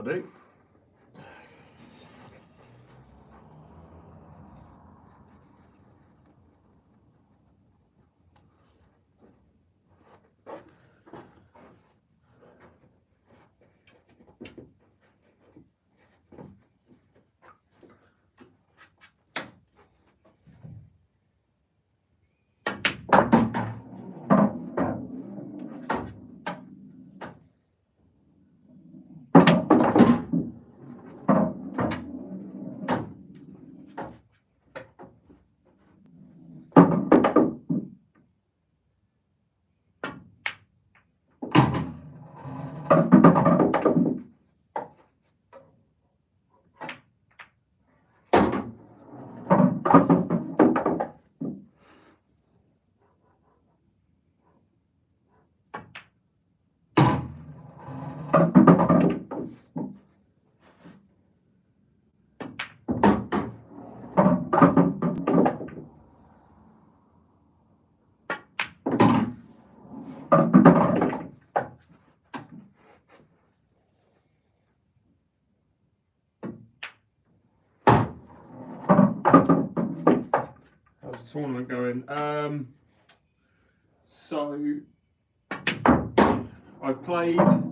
do. How's the tournament going? So I've played 19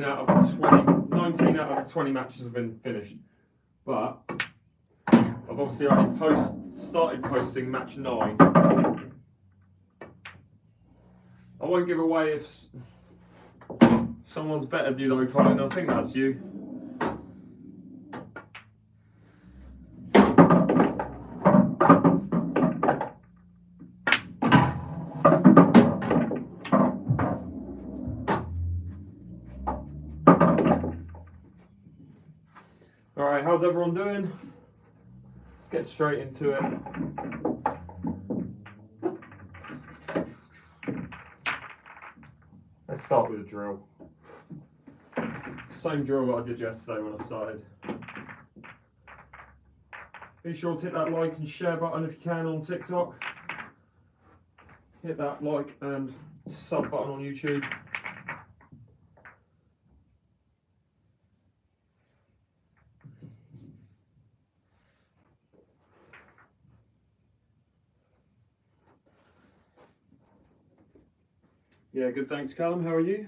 out of the 20 matches have been finished, but I've obviously already started posting match 9. I won't give away if someone's better, do though, Colin. I think that's you. Alright, how's everyone doing? Let's get straight into it. Let's start with a drill. Same drill that I did yesterday when I started. Be sure to hit that like and share button if you can on TikTok. Hit that like and sub button on YouTube. Yeah, good, thanks, Callum. How are you?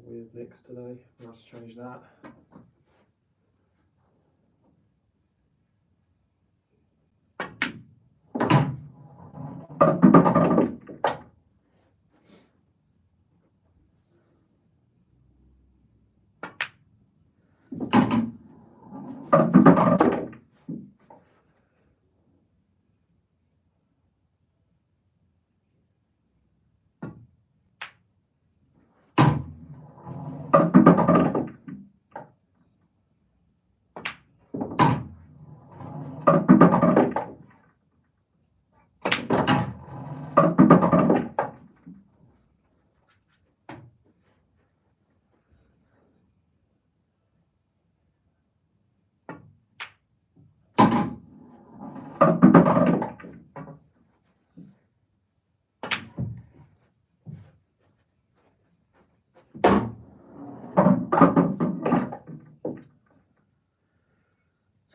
Weird mix today. I must change that.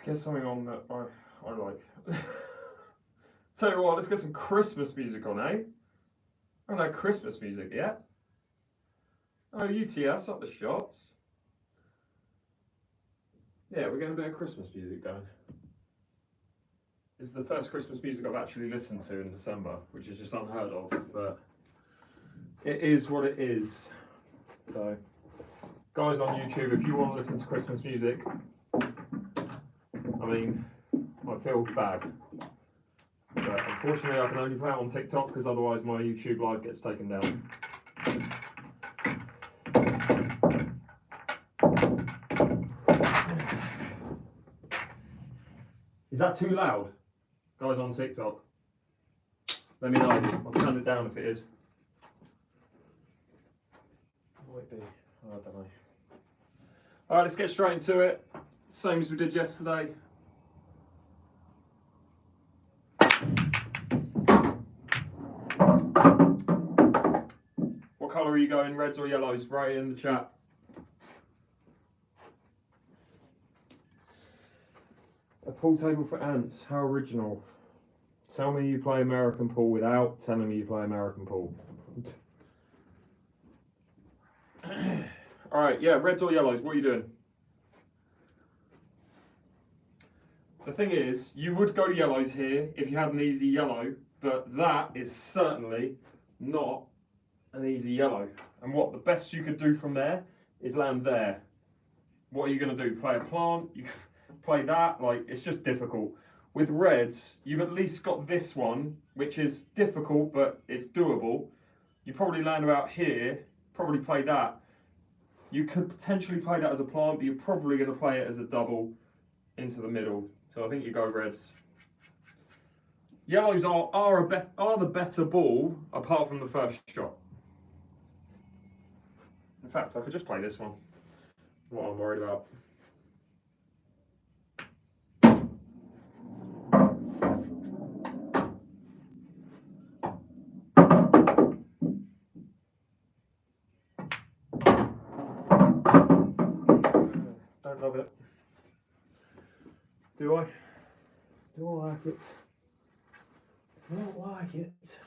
get something on that I like. Tell you what, let's get some Christmas music on, eh? I haven't had Christmas music yet. Oh, UTS, up the shots. Yeah, we're getting a bit of Christmas music going. This is the first Christmas music I've actually listened to in December, which is just unheard of, but it is what it is. So, guys on YouTube, if you want to listen to Christmas music, I mean, I feel bad. But unfortunately, I can only play it on TikTok because otherwise my YouTube live gets taken down. Is that too loud? Guys on TikTok, let me know. I'll turn it down if it is. What might be? I don't know. Alright, let's get straight into it. Same as we did yesterday. What colour are you going, reds or yellows? Write it in the chat. A pool table for ants, how original. Tell me you play American pool without telling me you play American pool. Alright, yeah, reds or yellows, what are you doing? The thing is, you would go yellows here if you had an easy yellow, but that is certainly not an easy yellow. And what the best you could do from there is land there. What are you going to do? Play a plant? You play that? Like, it's just difficult. With reds, you've at least got this one, which is difficult, but it's doable. You probably land about here, probably play that. You could potentially play that as a plant, but you're probably going to play it as a double into the middle. So I think you go reds. Yellows are the better ball, apart from the first shot. In fact, I could just play this one. What I'm worried about. Don't love it. Do I? Do I like it? I don't like it.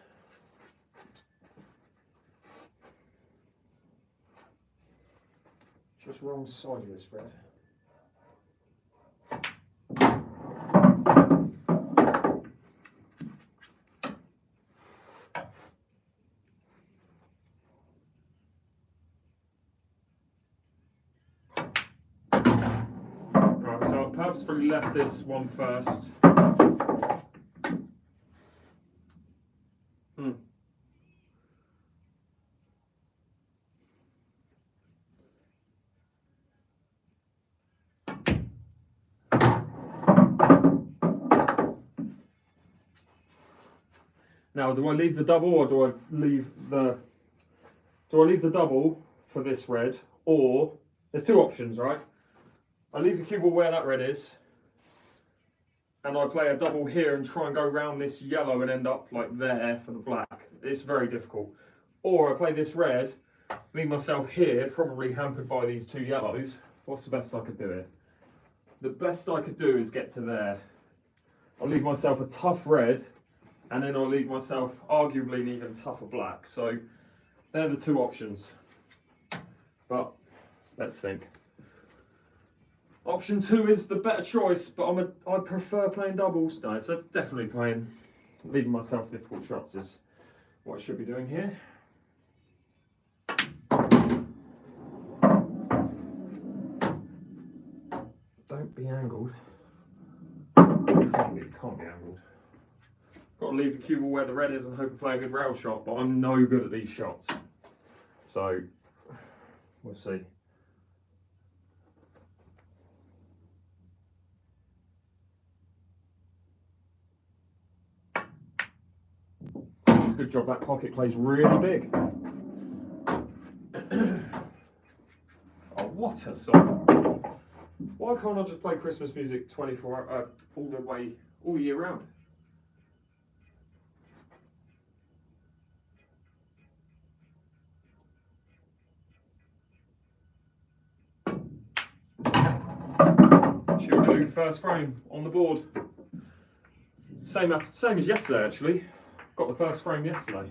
Just wrong side of this red. Right, so I've purposefully left this one first. Now, do I leave the double or do I leave the double for this red? Or there's two options, right? I leave the cue ball where that red is, and I play a double here and try and go around this yellow and end up like there for the black. It's very difficult. Or I play this red, leave myself here, probably hampered by these two yellows. What's the best I could do here? The best I could do is get to there. I'll leave myself a tough red, and then I'll leave myself arguably an even tougher black. So they're the two options. But let's think. Option 2 is the better choice, but I prefer playing doubles. No, so definitely leaving myself difficult shots is what I should be doing here. Don't be angled. Can't be angled. Got to leave the cue ball where the red is and hope to play a good rail shot, but I'm no good at these shots. So, we'll see. Good job, that pocket plays really big. Oh, what a song. Why can't I just play Christmas music 24 all year round? Should we do first frame on the board? Same as yesterday actually. Got the first frame yesterday.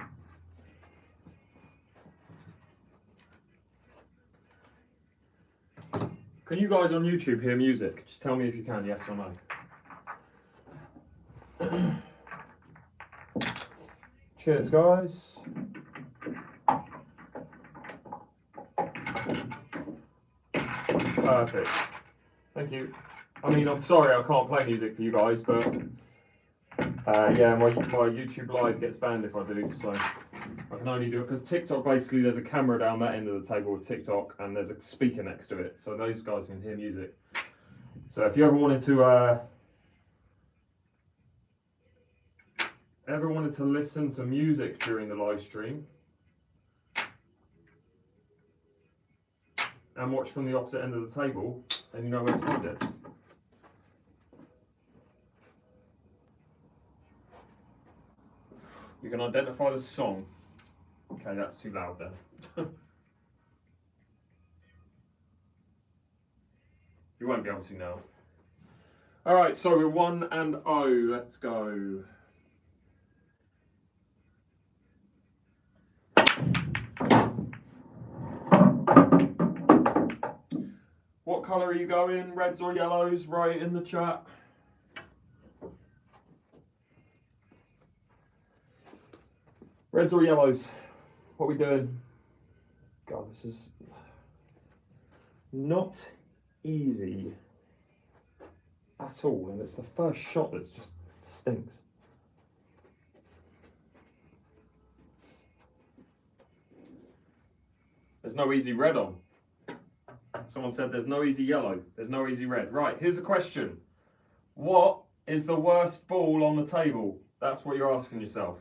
Can you guys on YouTube hear music? Just tell me if you can, yes or no. Cheers guys. Perfect. Thank you. I mean, I'm sorry I can't play music for you guys, but yeah, my YouTube live gets banned if I do, so I can only do it because TikTok, basically there's a camera down that end of the table with TikTok and there's a speaker next to it, so those guys can hear music. So if you ever wanted to listen to music during the live stream and watch from the opposite end of the table, then you know where to find it. You can identify the song. Okay, that's too loud then. You won't be able to now. Alright, so we're 1-0. Let's go. What colour are you going? Reds or yellows? Write in the chat. Reds or yellows? What are we doing? God, this is not easy at all, and it's the first shot that's just stinks. There's no easy red on. Someone said there's no easy yellow, there's no easy red. Right, here's a question. What is the worst ball on the table? That's what you're asking yourself.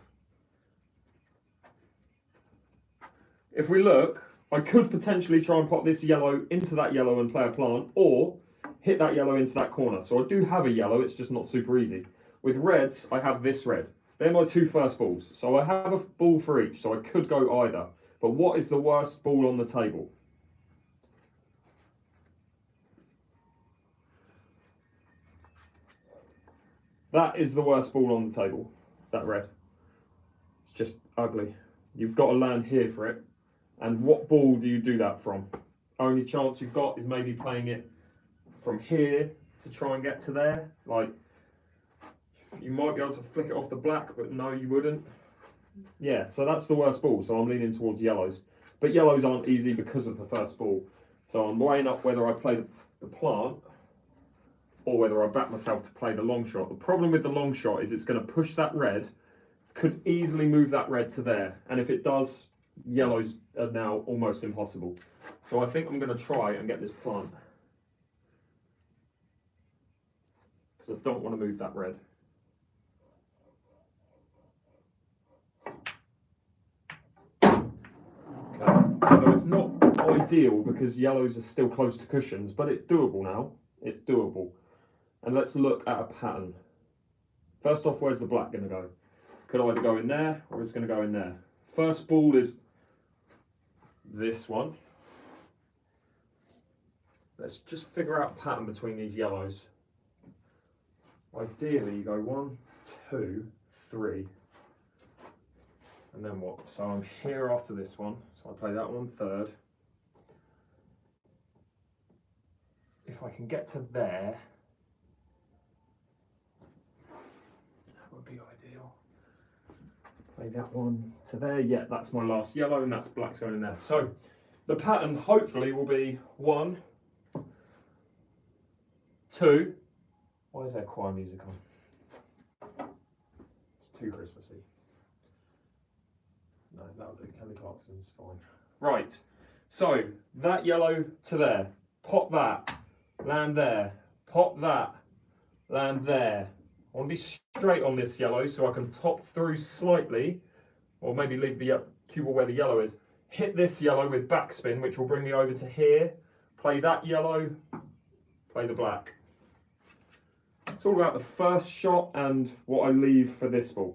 If we look, I could potentially try and pop this yellow into that yellow and play a plant, or hit that yellow into that corner. So I do have a yellow, it's just not super easy. With reds, I have this red. They're my two first balls. So I have a ball for each, so I could go either. But what is the worst ball on the table? That is the worst ball on the table, that red. It's just ugly. You've got to land here for it. And what ball do you do that from? Only chance you've got is maybe playing it from here to try and get to there. Like, you might be able to flick it off the black, but no, you wouldn't. Yeah, so that's the worst ball, so I'm leaning towards yellows. But yellows aren't easy because of the first ball. So I'm weighing up whether I play the plant or whether I back myself to play the long shot. The problem with the long shot is it's going to push that red, could easily move that red to there. And if it does, yellows are now almost impossible. So I think I'm going to try and get this plant. Because I don't want to move that red. Okay, so it's not ideal because yellows are still close to cushions, but it's doable now. It's doable. And let's look at a pattern. First off, where's the black going to go? Could either go in there or it's going to go in there. First ball is this one. Let's just figure out a pattern between these yellows. Ideally, you go 1, 2, 3. And then what? So I'm here after this one. So I play that one third. If I can get to there, that would be ideal. Play that one to there. Yeah, that's my last yellow, and that's black's going in there. So the pattern hopefully will be 1, 2. Why is there choir music on? It's too Christmassy. No, that'll do. Kelly Clarkson's fine. Right. So that yellow to there. Pop that. Land there. Pop that. Land there. I want to be straight on this yellow so I can top through slightly, or maybe leave the cue ball where the yellow is. Hit this yellow with backspin, which will bring me over to here. Play that yellow. Play the black. It's all about the first shot and what I leave for this ball.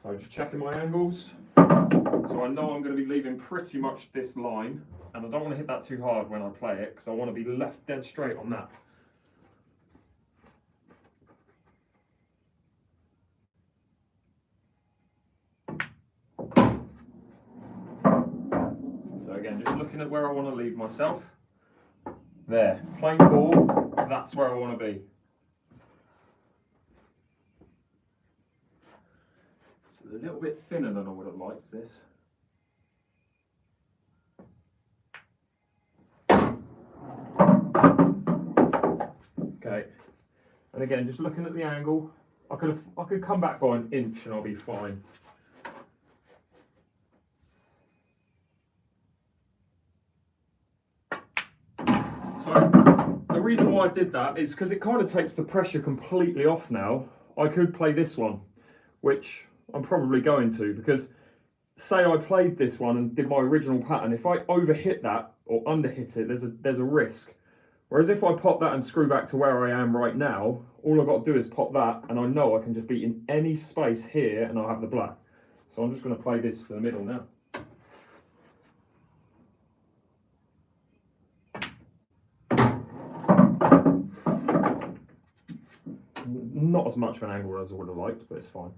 So So just checking my angles. So I know I'm going to be leaving pretty much this line, and I don't want to hit that too hard when I play it because I want to be left dead straight on that. So again, just looking at where I want to leave myself. There, plain ball, that's where I want to be. It's a little bit thinner than I would have liked this. Okay, and again, just looking at the angle, I could come back by an inch and I'll be fine. So the reason why I did that is because it kind of takes the pressure completely off now. I could play this one, which I'm probably going to, because say I played this one and did my original pattern, if I overhit that or underhit it, there's a risk. Whereas if I pop that and screw back to where I am right now, all I've got to do is pop that and I know I can just be in any space here and I'll have the black. So I'm just going to play this to the middle now. Not as much of an angle as I would have liked, but it's fine.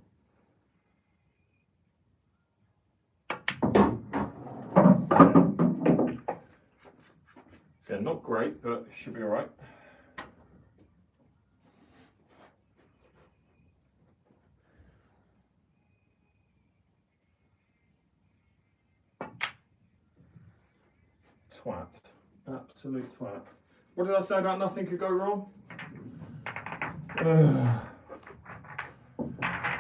Yeah, not great, but it should be all right. Twat. Absolute twat. What did I say about nothing could go wrong?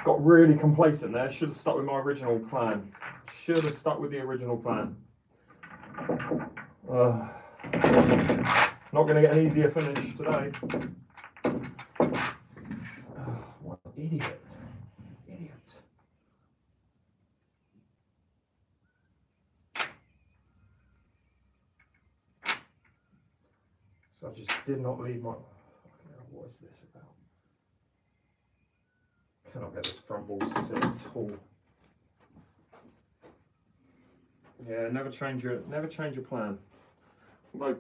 Got really complacent there. Should have stuck with my original plan. Should have stuck with the original plan. Not going to get an easier finish today. What an idiot. Idiot. So I just did not leave my... What is this about? Cannot get this front ball to sit tall. Yeah, never change your plan. Although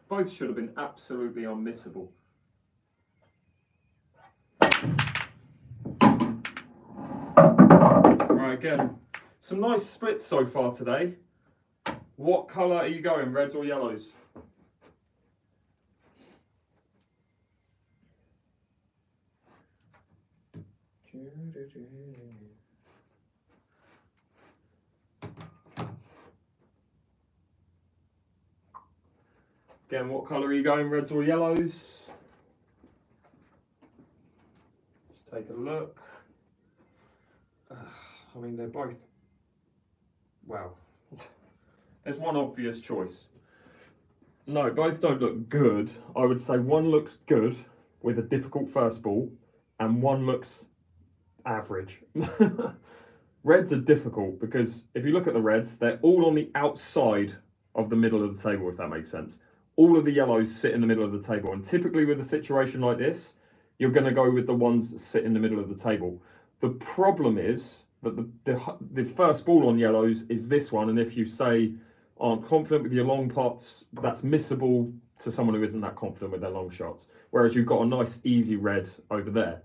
both should have been absolutely unmissable. Right, again, some nice splits so far today. What colour are you going, reds or yellows? Again, what colour are you going, reds or yellows? Let's take a look. I mean, they're both... Wow. There's one obvious choice. No, both don't look good. I would say one looks good with a difficult first ball, and one looks average. Reds are difficult because if you look at the reds, they're all on the outside of the middle of the table, if that makes sense. All of the yellows sit in the middle of the table, and typically with a situation like this, you're going to go with the ones that sit in the middle of the table. The problem is that the first ball on yellows is this one, and if you say aren't confident with your long pots, that's missable to someone who isn't that confident with their long shots. Whereas you've got a nice easy red over there.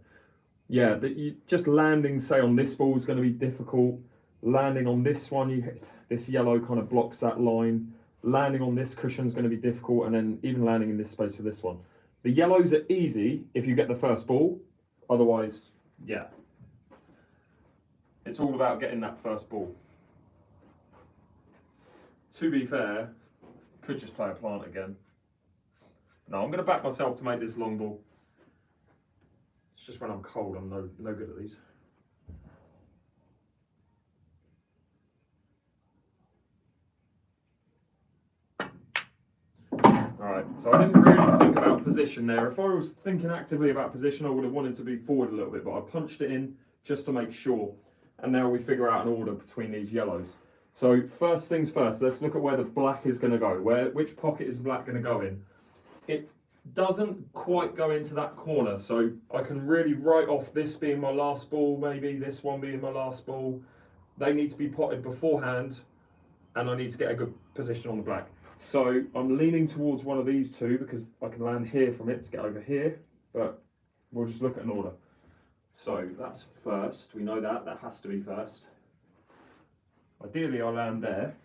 Yeah, just landing, say, on this ball is going to be difficult. Landing on this one, this yellow kind of blocks that line. Landing on this cushion is going to be difficult, and then even landing in this space for this one. The yellows are easy if you get the first ball. Otherwise, yeah. It's all about getting that first ball. To be fair, could just play a plant again. No, I'm going to back myself to make this long ball. It's just when I'm cold, I'm no good at these. Alright, so I didn't really think about position there. If I was thinking actively about position, I would have wanted to be forward a little bit, but I punched it in just to make sure. And now we figure out an order between these yellows. So first things first, let's look at where the black is going to go. Which pocket is black going to go in? doesn't quite go into that corner, so I can really write off this being my last ball, maybe this one being my last ball. They need to be potted beforehand, and I need to get a good position on the black. So I'm leaning towards one of these two because I can land here from it to get over here, but we'll just look at an order. So that's first, we know that has to be first. Ideally I'll land there.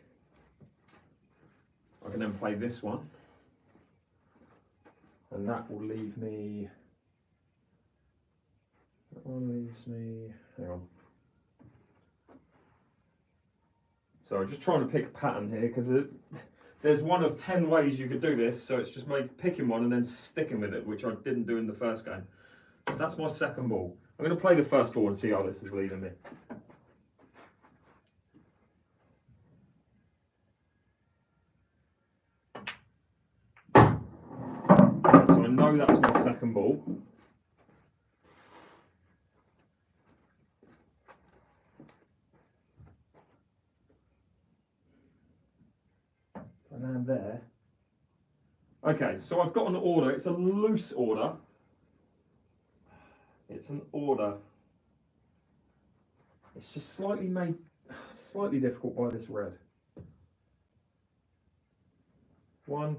I can then play this one. And that will leave me, that one leaves me, hang on. So I'm just trying to pick a pattern here because there's one of 10 ways you could do this, so it's just picking one and then sticking with it, which I didn't do in the first game. So that's my second ball. I'm going to play the first ball and see how this is leading me. So I know that's my second ball. And there. Okay, so I've got an order. It's a loose order. It's an order. It's just slightly difficult by this red. 1.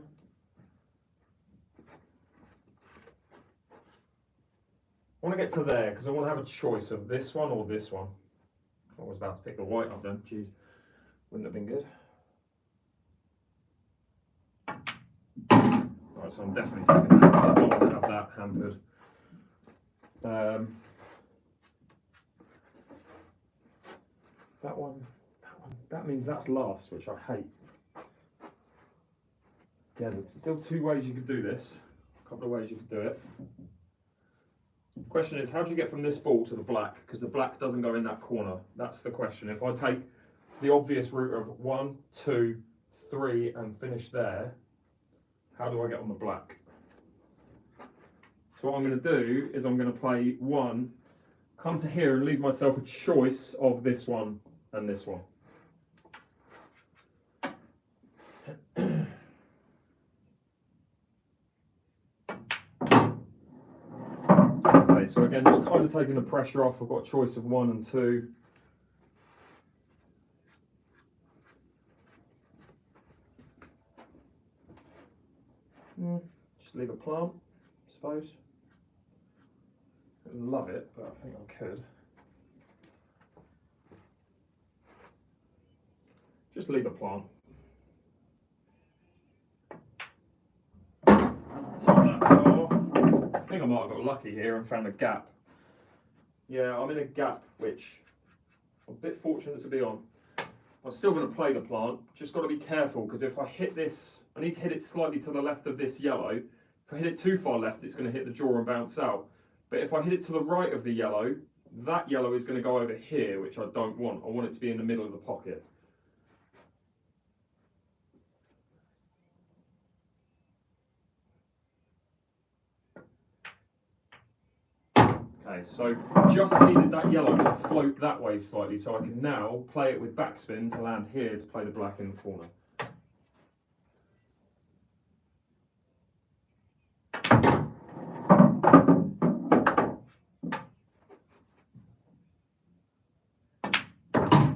I want to get to there because I want to have a choice of this one or this one. I was about to pick the white up then. Jeez, wouldn't have been good. Right, so I'm definitely taking that because I don't want to have that hampered. That one, that means that's last, which I hate. Yeah, there's still 2 ways you could do this. A couple of ways you could do it. Question is, how do you get from this ball to the black? Because the black doesn't go in that corner. That's the question. If I take the obvious route of 1, 2, 3 and finish there, how do I get on the black? So what I'm going to do is I'm going to play 1, come to here and leave myself a choice of this one and this one. Okay, so again, just kind of taking the pressure off. I've got a choice of 1 and 2. Just leave a plant, I suppose. I love it, but I think I could. Just leave a plant. Not that far. I think I might have got lucky here and found a gap. Yeah, I'm in a gap, which I'm a bit fortunate to be on. I'm still going to play the plant, just got to be careful because if I hit this, I need to hit it slightly to the left of this yellow. If I hit it too far left, it's going to hit the jaw and bounce out. But if I hit it to the right of the yellow, that yellow is going to go over here, which I don't want. I want it to be in the middle of the pocket. Okay, so just needed that yellow to float that way slightly, so I can now play it with backspin to land here to play the black in the corner.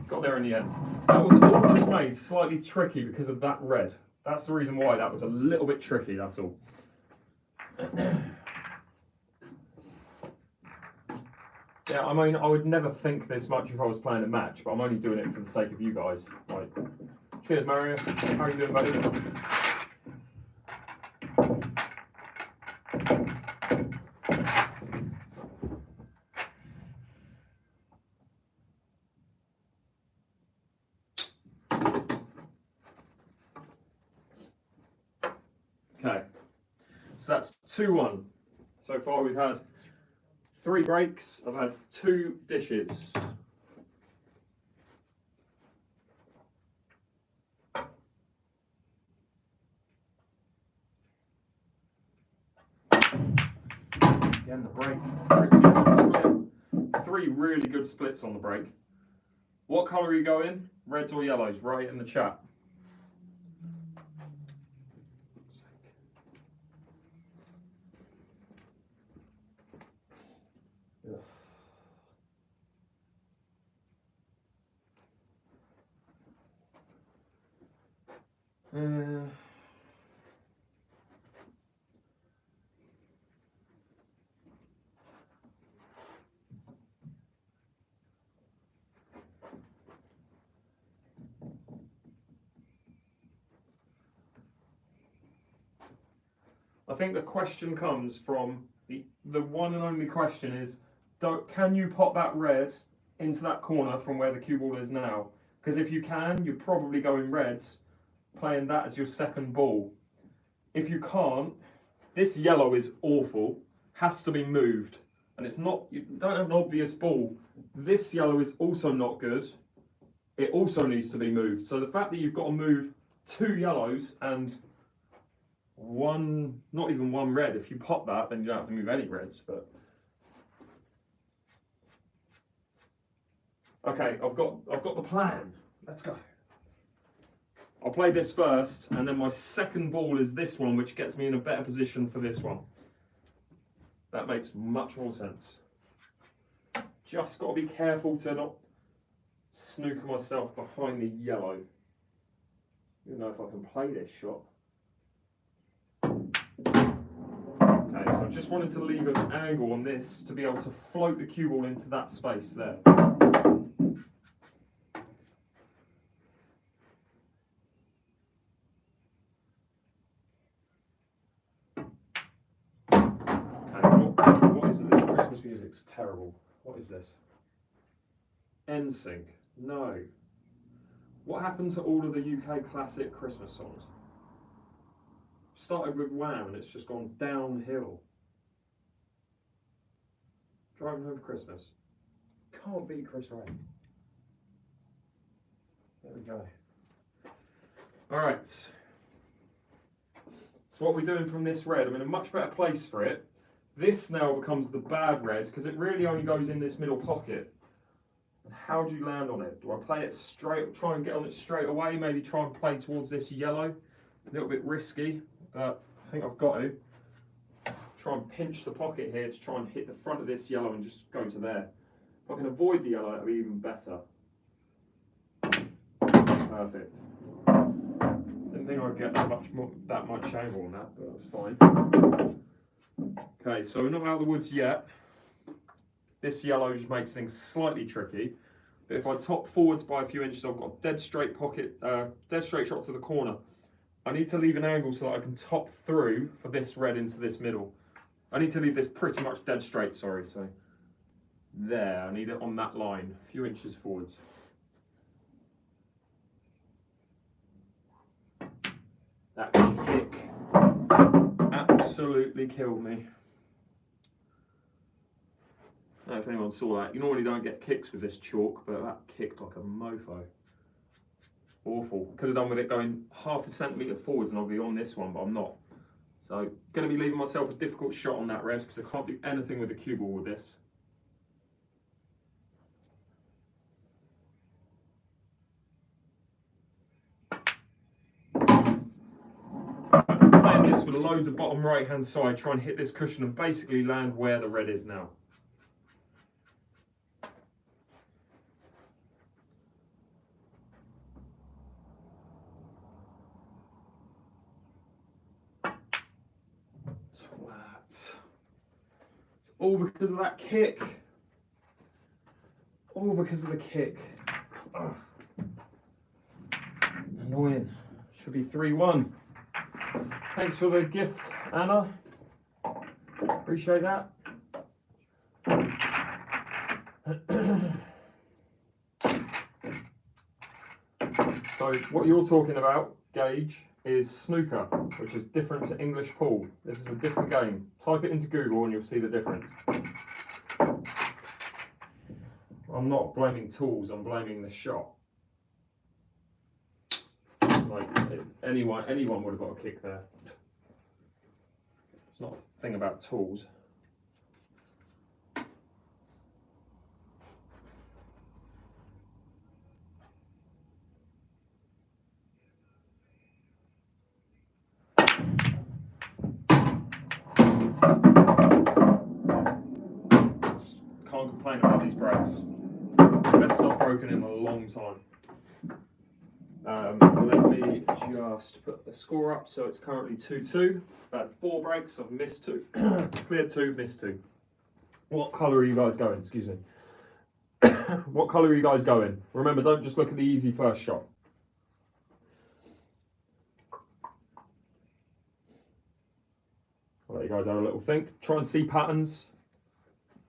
Got there in the end. That was all just made slightly tricky because of that red. That's the reason why that was a little bit tricky, that's all. Yeah, I mean, I would never think this much if I was playing a match, but I'm only doing it for the sake of you guys. Like, cheers, Mario. How are you doing, buddy? Okay, so that's 2-1. So far we've had 3 breaks, I've had 2 dishes. Again, the break, pretty good split. 3 really good splits on the break. What colour are you going? Reds or yellows? Write it in the chat. Ugh. I think the question comes from the one and only question is, can you pop that red into that corner from where the cue ball is now? Because if you can, you're probably going reds, playing that as your second ball. If you can't, this yellow is awful, has to be moved. And it's not, you don't have an obvious ball. This yellow is also not good. It also needs to be moved. So the fact that you've got to move 2 yellows and one, not even 1 red, if you pop that, then you don't have to move any reds. But okay, I've got the plan. Let's go. I'll play this first, and then my second ball is this one, which gets me in a better position for this one. That makes much more sense. Just got to be careful to not snooker myself behind the yellow. I don't know if I can play this shot. Okay, so I just wanted to leave an angle on this to be able to float the cue ball into that space there. What is it? This Christmas music's terrible. What is this? NSYNC. No. What happened to all of the UK classic Christmas songs? Started with Wham and it's just gone downhill. Driving Home for Christmas. Can't beat Chris Ray. There we go. Alright. So what are we doing from this red? I'm in a much better place for it. This now becomes the bad red because it really only goes in this middle pocket. How do you land on it? Do I play it straight, try and get on it straight away? Maybe try and play towards this yellow? A little bit risky, but I think I've got to. Try and pinch the pocket here to try and hit the front of this yellow and just go to there. If I can avoid the yellow, it'll be even better. Perfect. Didn't think I'd get that much angle on that, but that's fine. Okay, so we're not out of the woods yet. This yellow just makes things slightly tricky. But if I top forwards by a few inches, I've got a dead straight pocket, dead straight shot to the corner. I need to leave an angle so that I can top through for this red into this middle. I need to leave this pretty much dead straight, sorry, so there, I need it on that line, a few inches forwards. That kick absolutely killed me. I don't know if anyone saw that. You normally don't get kicks with this chalk, but that kicked like a mofo. Awful. Could have done with it going half a centimetre forwards and I'll be on this one, but I'm not. So, going to be leaving myself a difficult shot on that red because I can't do anything with the cue ball with this. I'm playing this with loads of bottom right hand side, try and hit this cushion and basically land where the red is now. It's all because of that kick. All because of the kick. Ugh. Annoying. Should be 3-1. Thanks for the gift, Anna. Appreciate that. So what you're talking about, Gage, is snooker, which is different to English pool. This is a different game. Type it into Google and you'll see the difference. I'm not blaming tools, I'm blaming the shot. Like, anyone would have got a kick there. It's not a thing about tools. can't complain about these breaks. Best I've broken in a long time. Let me just put the score up. So it's currently 2-2. I've had 4 breaks. I've missed 2. Cleared 2, missed 2. What colour are you guys going? Excuse me. What colour are you guys going? Remember, don't just look at the easy first shot. I'll let you guys have a little think. Try and see patterns.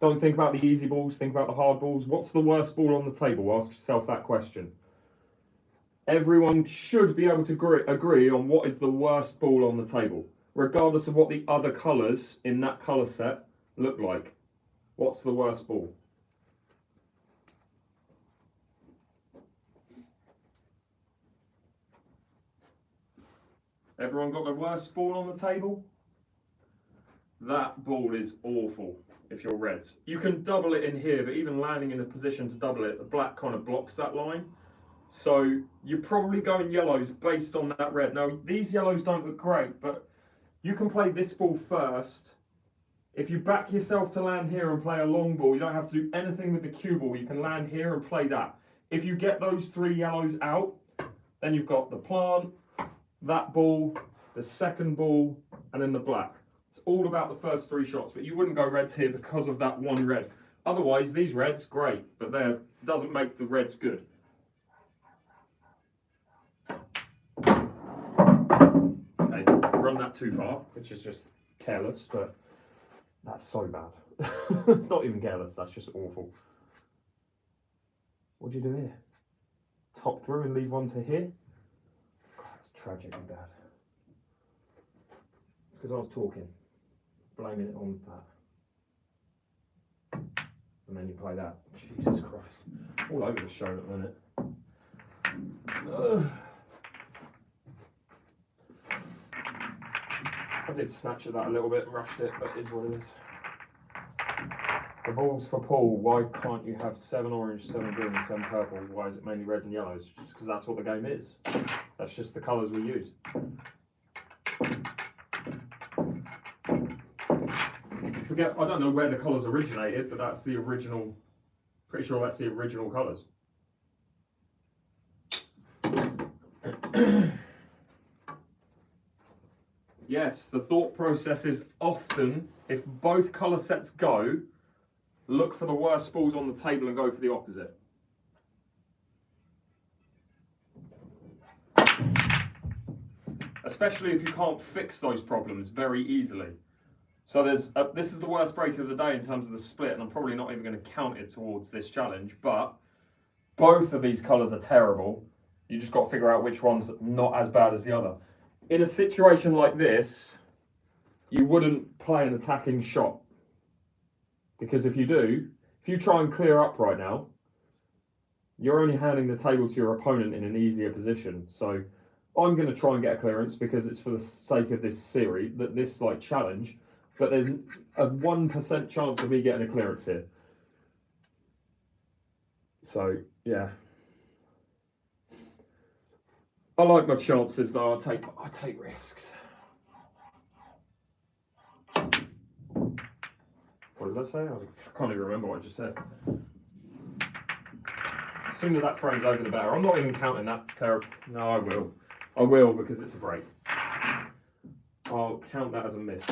Don't think about the easy balls, think about the hard balls. What's the worst ball on the table? Ask yourself that question. Everyone should be able to agree on what is the worst ball on the table, regardless of what the other colours in that colour set look like. What's the worst ball? Everyone got the worst ball on the table? That ball is awful if you're reds. You can double it in here, but even landing in a position to double it, the black kind of blocks that line. So you're probably going yellows based on that red. Now, these yellows don't look great, but you can play this ball first. If you back yourself to land here and play a long ball, you don't have to do anything with the cue ball. You can land here and play that. If you get those 3 yellows out, then you've got the plant, that ball, the second ball, and then the black. It's all about the first 3 shots, but you wouldn't go reds here because of that one red. Otherwise, these reds, great, but that doesn't make the reds good. Okay, run that too far, which is just careless, but that's so bad. It's not even careless, that's just awful. What do you do here? Top through and leave one to here? God, that's tragically bad. It's because I was talking, blaming it on that. And then you play that. Jesus Christ. All over the show at the minute. I did snatch at that a little bit, rushed it, but it is what it is. The balls for Paul. Why can't you have 7 orange, 7 green, and 7 purple? Why is it mainly reds and yellows? Just because that's what the game is. That's just the colours we use. Forget, I don't know where the colours originated, but that's the original. Pretty sure that's the original colours. Yes, the thought process is often, if both colour sets go, look for the worst balls on the table and go for the opposite. Especially if you can't fix those problems very easily. So this is the worst break of the day in terms of the split, and I'm probably not even going to count it towards this challenge, but both of these colours are terrible. You just got to figure out which one's not as bad as the other. In a situation like this, you wouldn't play an attacking shot. Because if you do, if you try and clear up right now, you're only handing the table to your opponent in an easier position. So I'm going to try and get a clearance because it's for the sake of this series, this like challenge. But there's a 1% chance of me getting a clearance here. So, yeah. I like my chances though, I take risks. What did I say? I can't even remember what I just said. The sooner that frame's over the better. I'm not even counting that to terrible. No, I will. I will because it's a break. I'll count that as a miss.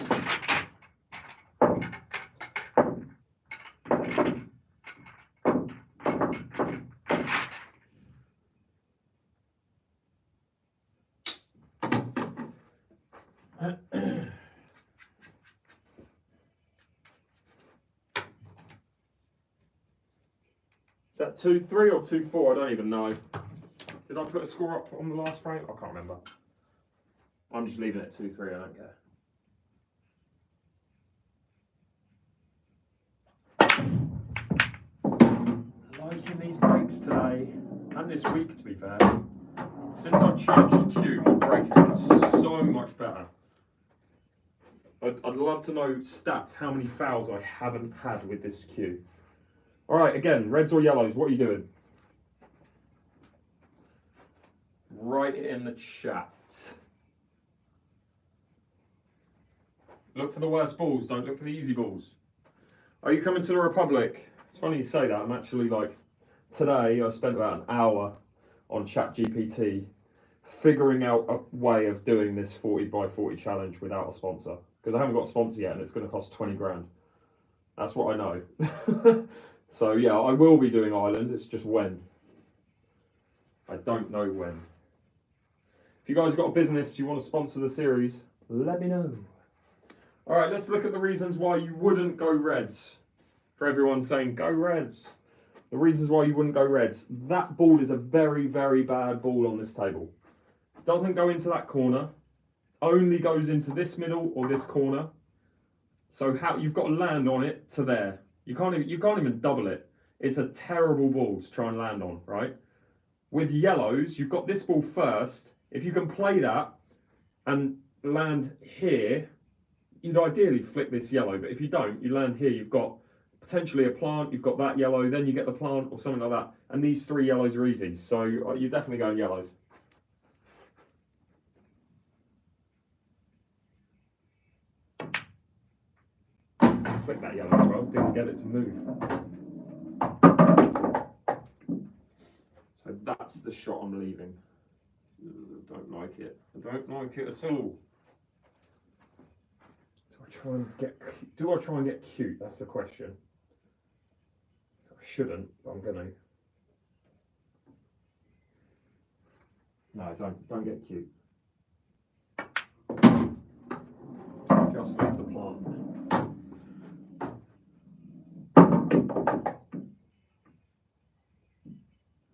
Is that 2-3 or 2-4? I don't even know. Did I put a score up on the last frame? I can't remember. I'm just leaving it 2-3, I don't care. Liking these breaks today, and this week to be fair. Since I've changed the cue, my break has been so much better. I'd love to know stats, how many fouls I haven't had with this cue. All right, again, reds or yellows, what are you doing? Write it in the chat. Look for the worst balls, don't look for the easy balls. Are you coming to the Republic? It's funny you say that. I'm actually like, today I spent about an hour on ChatGPT figuring out a way of doing this 40 by 40 challenge without a sponsor. Because I haven't got a sponsor yet and it's going to cost 20 grand. That's what I know. So yeah, I will be doing Ireland. It's just when. I don't know when. If you guys got a business, you want to sponsor the series, let me know. All right, let's look at the reasons why you wouldn't go Reds. For everyone saying, go Reds. The reasons why you wouldn't go Reds. That ball is a very, very bad ball on this table. Doesn't go into that corner. Only goes into this middle or this corner. So how you've got to land on it to there. You can't even double it. It's a terrible ball to try and land on, right? With yellows, you've got this ball first. If you can play that and land here, you'd ideally flick this yellow. But if you don't, you land here, you've got potentially a plant, you've got that yellow, then you get the plant or something like that. And these 3 yellows are easy. So you're definitely going yellows. Flick that yellow as well, didn't get it to move. So that's the shot I'm leaving. I don't like it. I don't like it at all. Do I try and get cute? That's the question. I shouldn't, but I'm gonna. No, don't get cute. Just leave the plant.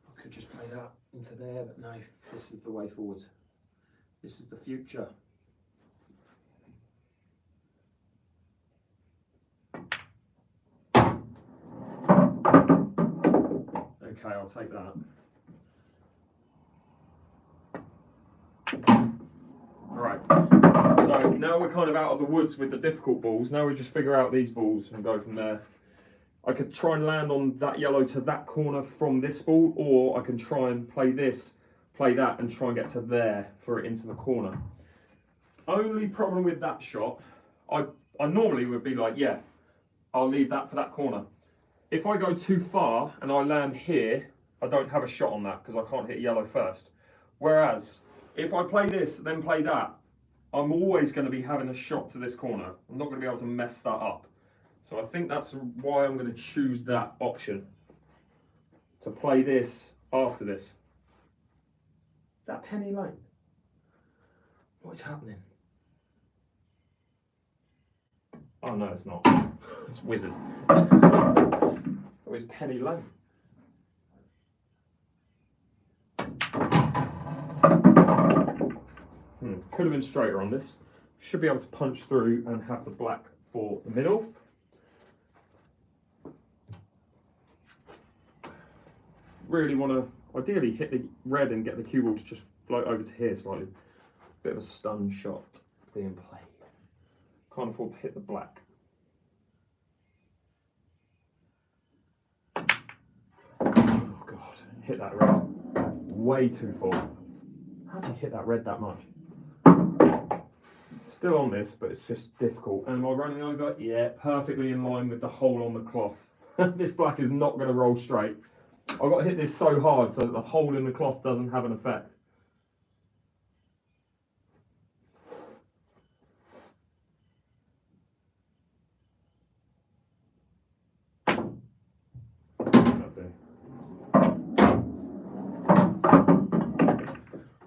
I could just play that into there, but no, this is the way forward. This is the future. Okay, I'll take that. Alright, so now we're kind of out of the woods with the difficult balls. Now we just figure out these balls and go from there. I could try and land on that yellow to that corner from this ball, or I can try and play this, play that, and try and get to there for it into the corner. Only problem with that shot, I normally would be like, yeah, I'll leave that for that corner. If I go too far and I land here, I don't have a shot on that because I can't hit yellow first. Whereas, if I play this, then play that, I'm always going to be having a shot to this corner. I'm not going to be able to mess that up. So I think that's why I'm going to choose that option. To play this after this. Is that Penny Lane? What's happening? Oh no, it's not. It's Wizard. It's Penny Lane. Could have been straighter on this. Should be able to punch through and have the black for the middle. Really want to ideally hit the red and get the cue ball to just float over to here slightly. Bit of a stun shot being played. Can't afford to hit the black. Oh god, hit that red. Way too far. How do you hit that red that much? Still on this, but it's just difficult. And am I running over? Yeah, perfectly in line with the hole on the cloth. This black is not going to roll straight. I've got to hit this so hard so that the hole in the cloth doesn't have an effect.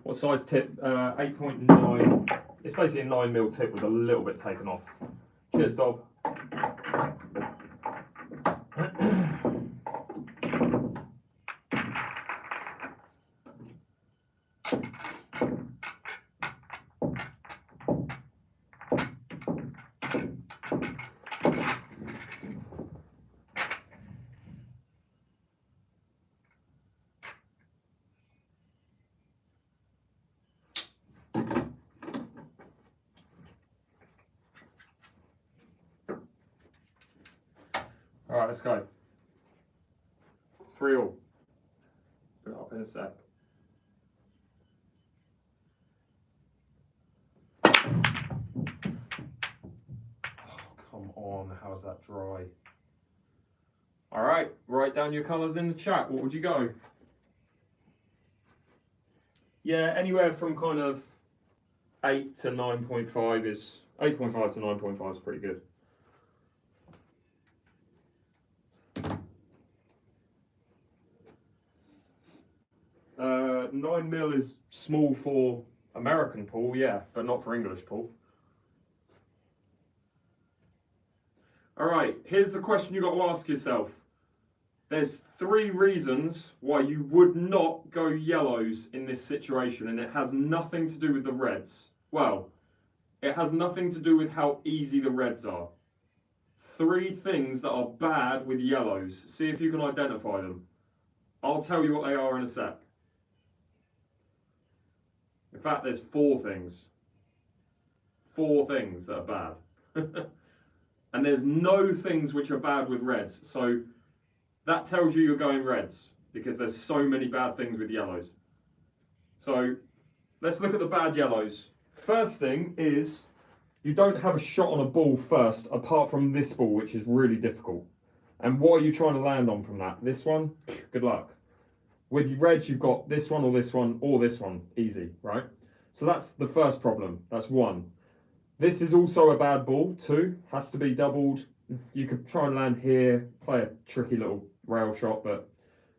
What size tip? 8.9. It's basically a 9mm tip with a little bit taken off. Cheers, Dob. All right, let's go. 3-all. Put it up in a sec. Oh, come on, how's that dry? All right, write down your colours in the chat. What would you go? Yeah, anywhere from kind of 8 to 9.5 is 8.5 to 9.5 is pretty good. Uh, 9mm is small for American pool, yeah, but not for English pool. All right, here's the question you've got to ask yourself. There's 3 reasons why you would not go yellows in this situation, and it has nothing to do with the reds. Well, it has nothing to do with how easy the reds are. 3 things that are bad with yellows. See if you can identify them. I'll tell you what they are in a sec. In fact, there's 4 things. 4 things that are bad. And there's no things which are bad with reds. So that tells you you're going reds, because there's so many bad things with yellows. So let's look at the bad yellows. First thing is, you don't have a shot on a ball first, apart from this ball, which is really difficult. And what are you trying to land on from that? This one? Good luck. With reds, you've got this one or this one or this one. Easy, right? So that's the first problem. That's 1. This is also a bad ball. 2, has to be doubled. You could try and land here, play a tricky little rail shot, but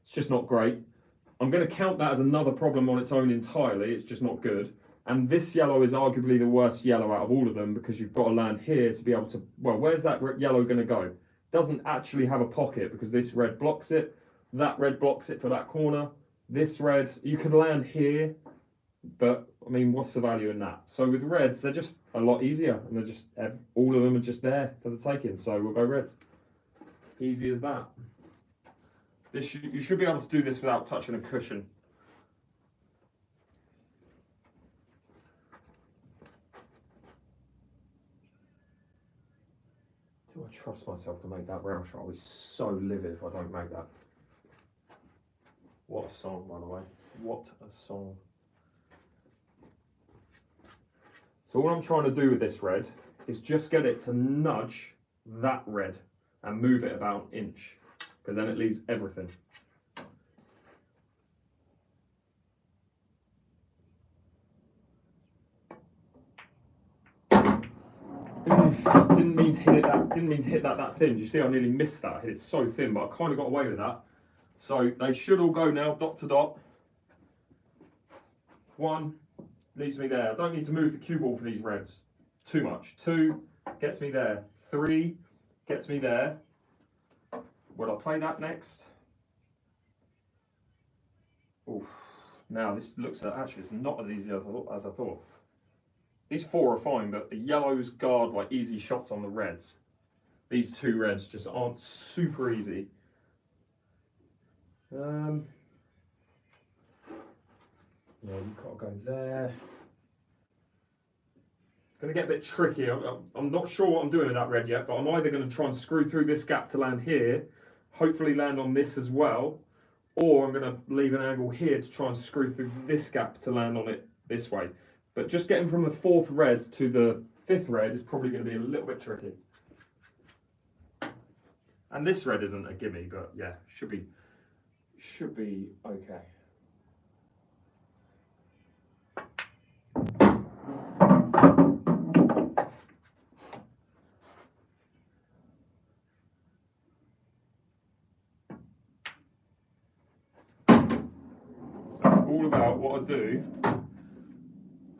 it's just not great. I'm going to count that as another problem on its own entirely. It's just not good. And this yellow is arguably the worst yellow out of all of them, because you've got to land here to be able to, well, where's that yellow going to go? Doesn't actually have a pocket, because this red blocks it. That red blocks it for that corner. This red, you could land here, but I mean, what's the value in that? So with reds, they're just a lot easier, and they're just, all of them are just there for the taking. So we'll go reds. Easy as that. This you should be able to do this without touching a cushion. Do I trust myself to make that rail shot? I'll be so livid if I don't make that. What a song, by the way. What a song. So all I'm trying to do with this red is just get it to nudge that red and move it about an inch, because then it leaves everything. Didn't mean to hit it that thin. Do you see I nearly missed that? I hit it so thin, but I kind of got away with that. So they should all go now, dot to dot. 1 leaves me there. I don't need to move the cue ball for these reds too much. 2 gets me there. 3 gets me there. Will I play that next? Oof. Now this looks actually, it's not as easy as I thought. These 4 are fine, but the yellows guard like easy shots on the reds. These 2 reds just aren't super easy. Yeah, you've got to go there. It's going to get a bit tricky. I'm not sure what I'm doing with that red yet, but I'm either going to try and screw through this gap to land here, hopefully land on this as well, or I'm going to leave an angle here to try and screw through this gap to land on it this way. But just getting from the 4th red to the 5th red is probably going to be a little bit tricky. And this red isn't a gimme, but yeah, should be okay. So it's all about what I do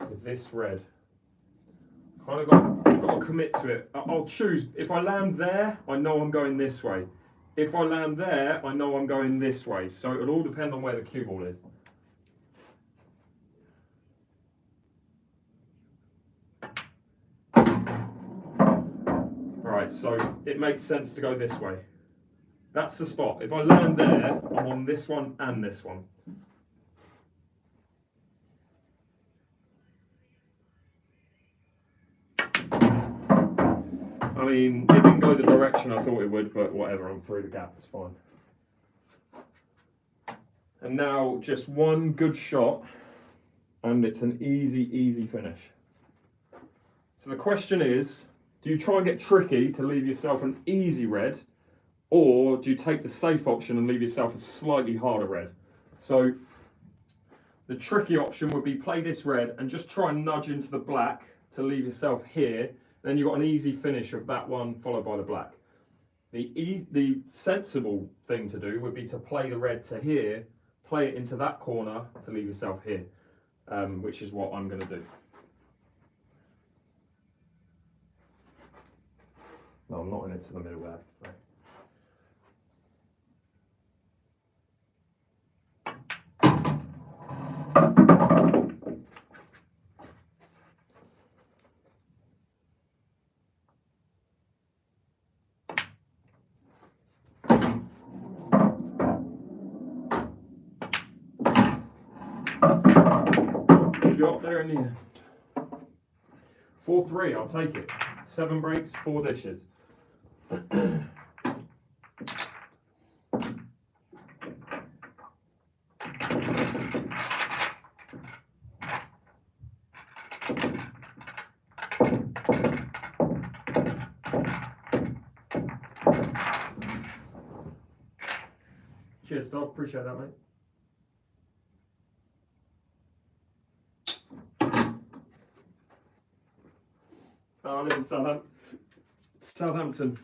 with this red. Kind of got to commit to it. I'll choose. If I land there, I know I'm going this way. If I land there, I know I'm going this way. So it'll all depend on where the cue ball is. Right, so it makes sense to go this way. That's the spot. If I land there, I'm on this one and this one. I mean, it didn't go the direction I thought it would, but whatever, I'm through the gap, it's fine. And now just one good shot, and it's an easy finish. So the question is, do you try and get tricky to leave yourself an easy red, Or do you take the safe option and leave yourself a slightly harder red? So the tricky option would be play this red and just try and nudge into the black to leave yourself here. Then you've got an easy finish of that one followed by the black. The sensible thing to do would be to play the red to here, play it into that corner to leave yourself here, which is what I'm going to do. No, I'm not in it to the middle there. No. Got there in the end. 4-3, I'll take it. 7 breaks, 4 dishes. Cheers, dog. Appreciate that, mate. I live in Southampton.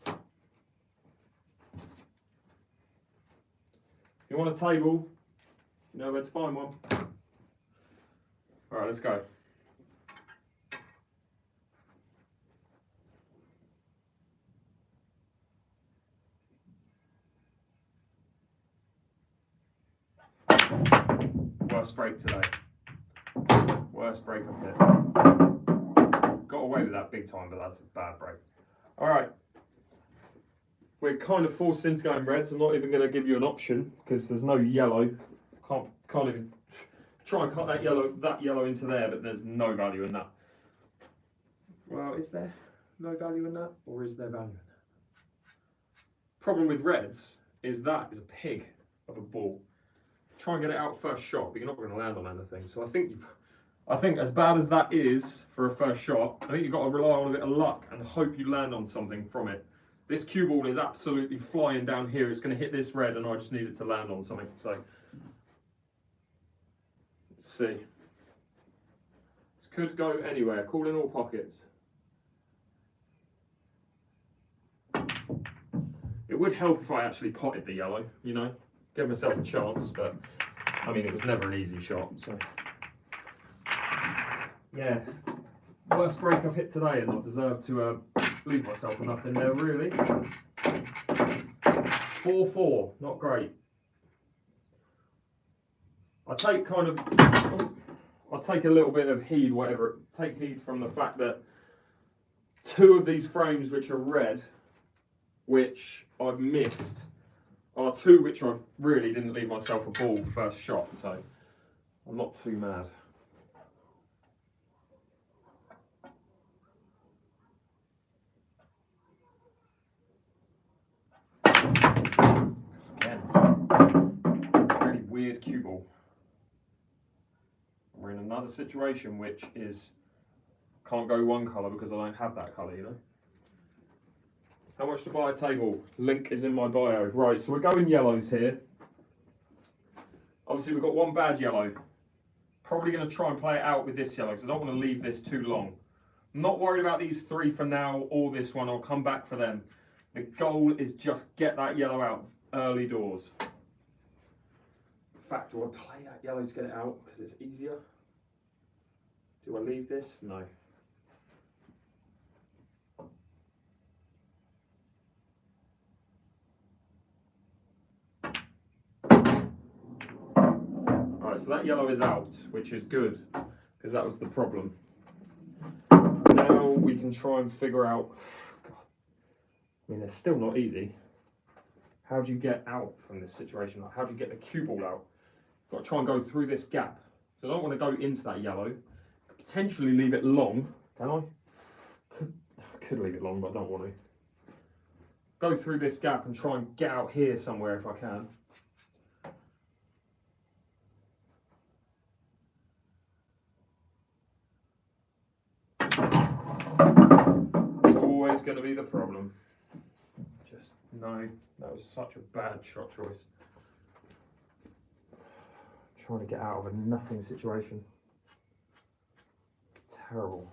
If you want a table, you know where to find one. Alright, let's go. Worst break today. Worst break I've hit. Got away with that big time, but that's a bad break. Alright. We're kind of forced into going reds. I'm not even going to give you an option because there's no yellow. Can't even try and cut that yellow into there, but there's no value in that. Well, is there no value in that, or is there value in that? Problem with reds is that is a pig of a ball. Try and get it out first shot, but you're not going to land on anything. So I think as bad as that is for a first shot, I think you've got to rely on a bit of luck and hope you land on something from it. This cue ball is absolutely flying down here. It's going to hit this red, and I just need it to land on something. So let's see. This could go anywhere. Call in all pockets. It would help if I actually potted the yellow, you know, give myself a chance, but I mean, it was never an easy shot, so yeah, worst break I've hit today, and I deserve to leave myself with nothing there, really. 4-4, not great. I take a little bit of heed, take heed from the fact that 2 of these frames which are red, which I've missed, are 2 which I really didn't leave myself a ball first shot, so I'm not too mad. Again, really weird cue ball. We're in another situation which is, can't go one colour because I don't have that colour, you know. How much to buy a table? Link is in my bio. Right, so we're going yellows here. Obviously we've got one bad yellow. Probably going to try and play it out with this yellow because I don't want to leave this too long. I'm not worried about these 3 for now or this one. I'll come back for them. The goal is just get that yellow out early doors. In fact, do I play that yellow to get it out because it's easier? Do I leave this? No. Alright, so that yellow is out, which is good, because that was the problem. Now we can try and figure out, God, I mean, it's still not easy. How do you get out from this situation? Like, how do you get the cue ball out? You've got to try and go through this gap. So I don't want to go into that yellow. Potentially leave it long, can I? Could leave it long, but I don't want to. Go through this gap and try and get out here somewhere if I can. It's always going to be the problem. No, that was such a bad shot choice. Trying to get out of a nothing situation. Terrible.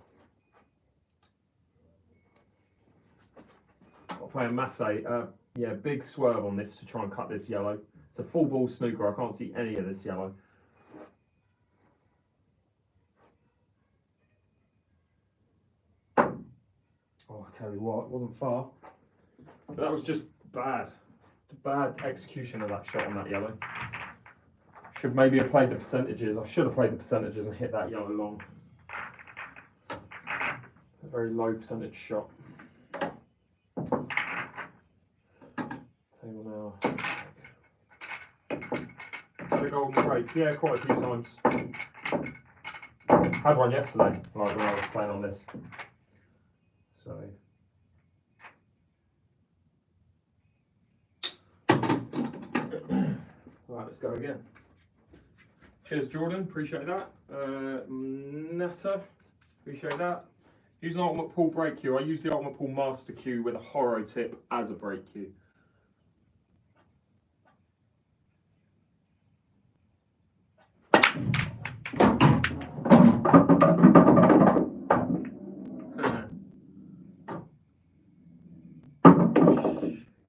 I'll play a Masse. Yeah, big swerve on this to try and cut this yellow. It's a full ball snooker. I can't see any of this yellow. Oh, I tell you what, it wasn't far. But that was just bad. Bad execution of that shot on that yellow. Should maybe have played the percentages. I should have played the percentages and hit that yellow long. A very low percentage shot. Table now. Had a golden break. Yeah, quite a few times. Had one yesterday, like when I was playing on this. So. Right, let's go again. Cheers, Jordan. Appreciate that. Netta. Appreciate that. Use an ultimate pool break cue. I use the ultimate pool master cue with a horo tip as a break cue.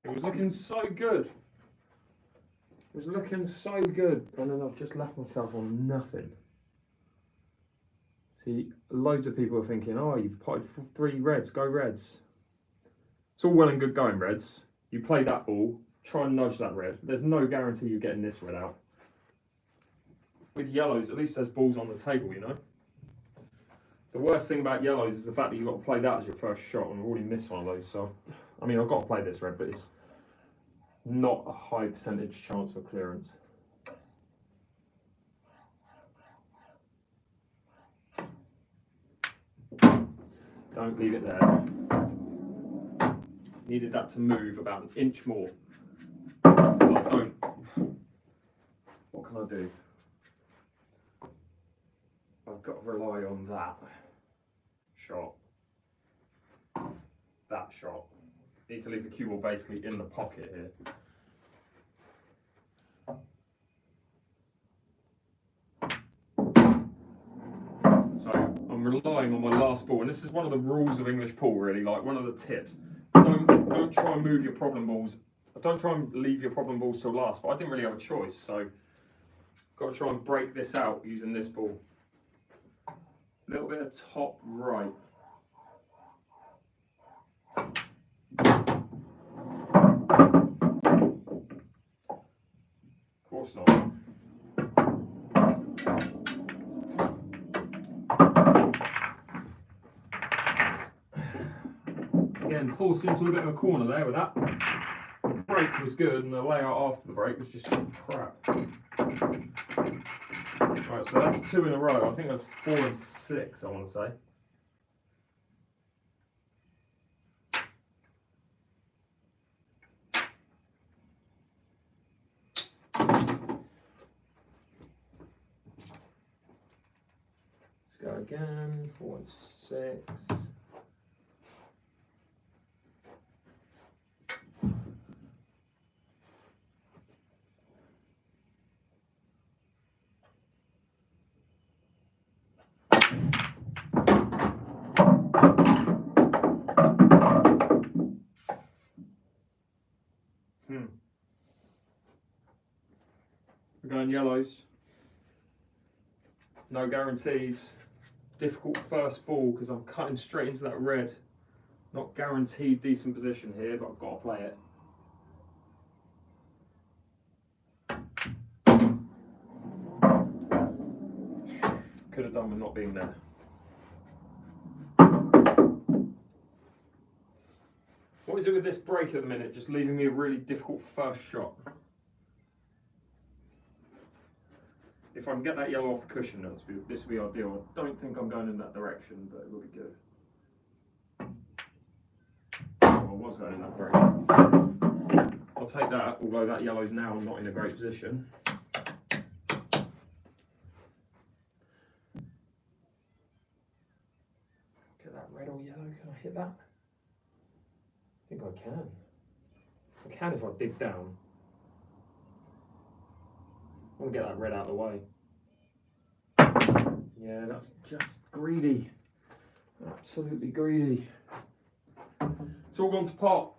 It was looking so good. It was looking so good, and then I've just left myself on nothing. See, loads of people are thinking, oh, you've potted 3 reds, go reds. It's all well and good going reds. You play that ball, try and nudge that red. There's no guarantee you're getting this red out. With yellows, at least there's balls on the table, you know? The worst thing about yellows is the fact that you've got to play that as your first shot, and I've already missed one of those, so... I mean, I've got to play this red, but it's not a high percentage chance for clearance. Don't leave it there. Needed that to move about an inch more. So I don't. What can I do? I've got to rely on that shot. That shot. Need to leave the cue ball basically in the pocket here. So I'm relying on my last ball, and this is one of the rules of English pool, really. Like one of the tips. Don't try and move your problem balls. Don't try and leave your problem balls till last. But I didn't really have a choice, so got to try and break this out using this ball. A little bit of top right. Of course not. Again, forced into a bit of a corner there with that. The break was good, and the layout after the break was just crap. Right, so that's 2 in a row. I think that's 4 and 6, I want to say. Let's go again. 4 and 6. We're going yellows. No guarantees. Difficult first ball because I'm cutting straight into that red. Not guaranteed decent position here, but I've got to play it. Could have done with not being there. What is it with this break at the minute? Just leaving me a really difficult first shot. If I can get that yellow off the cushion, this will be ideal. I don't think I'm going in that direction, but it will be good. Oh, I was going in that direction. I'll take that, although that yellow's now not in a great position. Get that red or yellow, can I hit that? I think I can. can if I dig down. I want to get that red out of the way. Yeah, that's just greedy. Absolutely greedy. It's all gone to pot.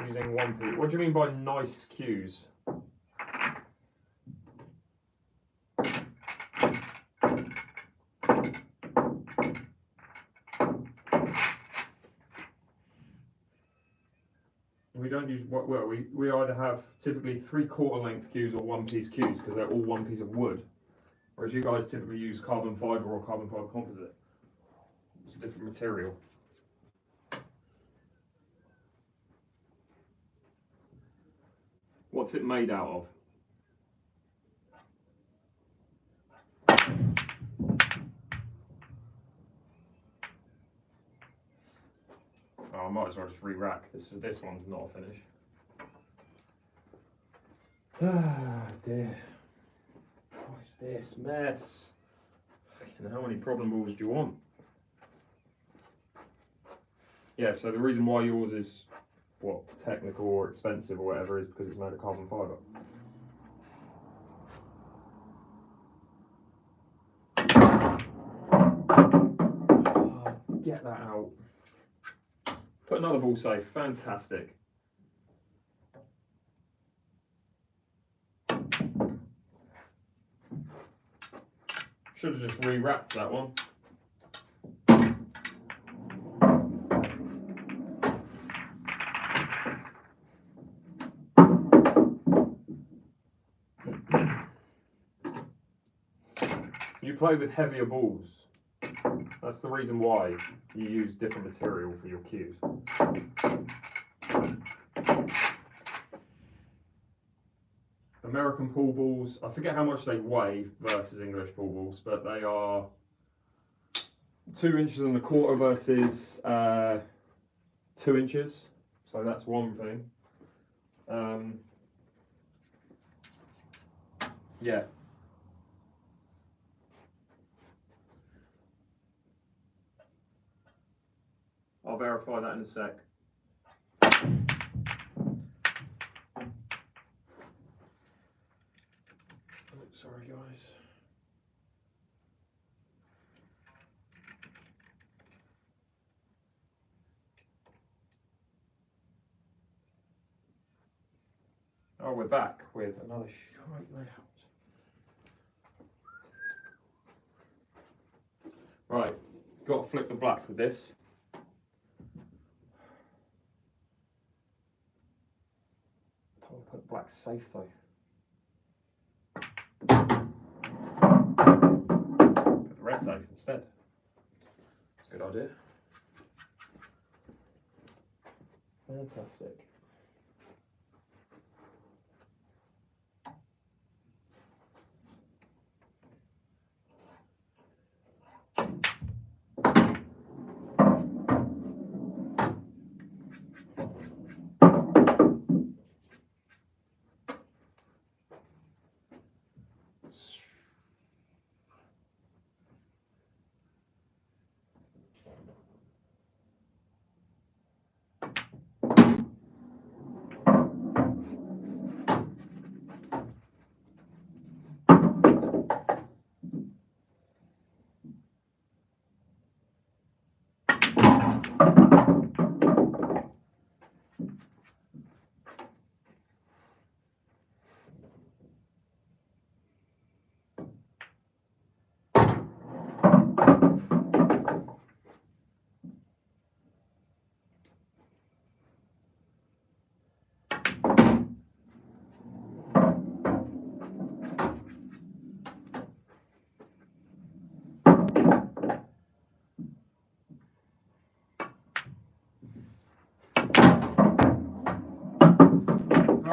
Using 1p. What do you mean by nice cues? We don't use, well, we either have typically 3/4 length cues or 1-piece cues because they're all one piece of wood. Whereas you guys typically use carbon fibre or carbon fibre composite. It's a different material. What's it made out of? Oh, I might as well just re-rack. This one's not a finish. Ah, dear. What is this mess? Fucking how many problem balls do you want? Yeah, so the reason why yours is, what, technical or expensive or whatever is because it's made of carbon fibre. Oh, get that out. Put another ball safe. Fantastic. Should have just re-wrapped that one. You play with heavier balls. That's the reason why you use different material for your cues. American pool balls, I forget how much they weigh versus English pool balls, but they are 2 inches and a quarter versus 2 inches. So that's one thing. Yeah. I'll verify that in a sec. Oh, sorry guys. Oh, we're back with another shite layout. Right, got to flip the black with this. I'll put black safe though. Put the red safe instead. That's a good idea. Fantastic.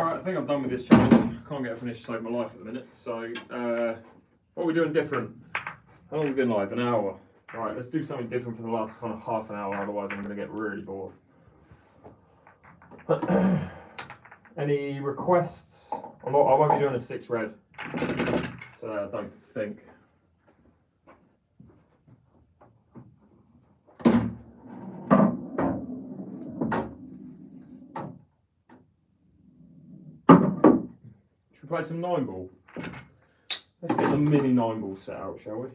I think I'm done with this challenge. Can't get a finish to save my life at the minute. So, what are we doing different? How long have we been live? An hour. Alright, let's do something different for the last kind of half an hour, otherwise I'm going to get really bored. Any requests? I won't be doing a 6 red. So I don't think. Should we play some 9-ball? Let's get the mini 9-ball set out, shall we?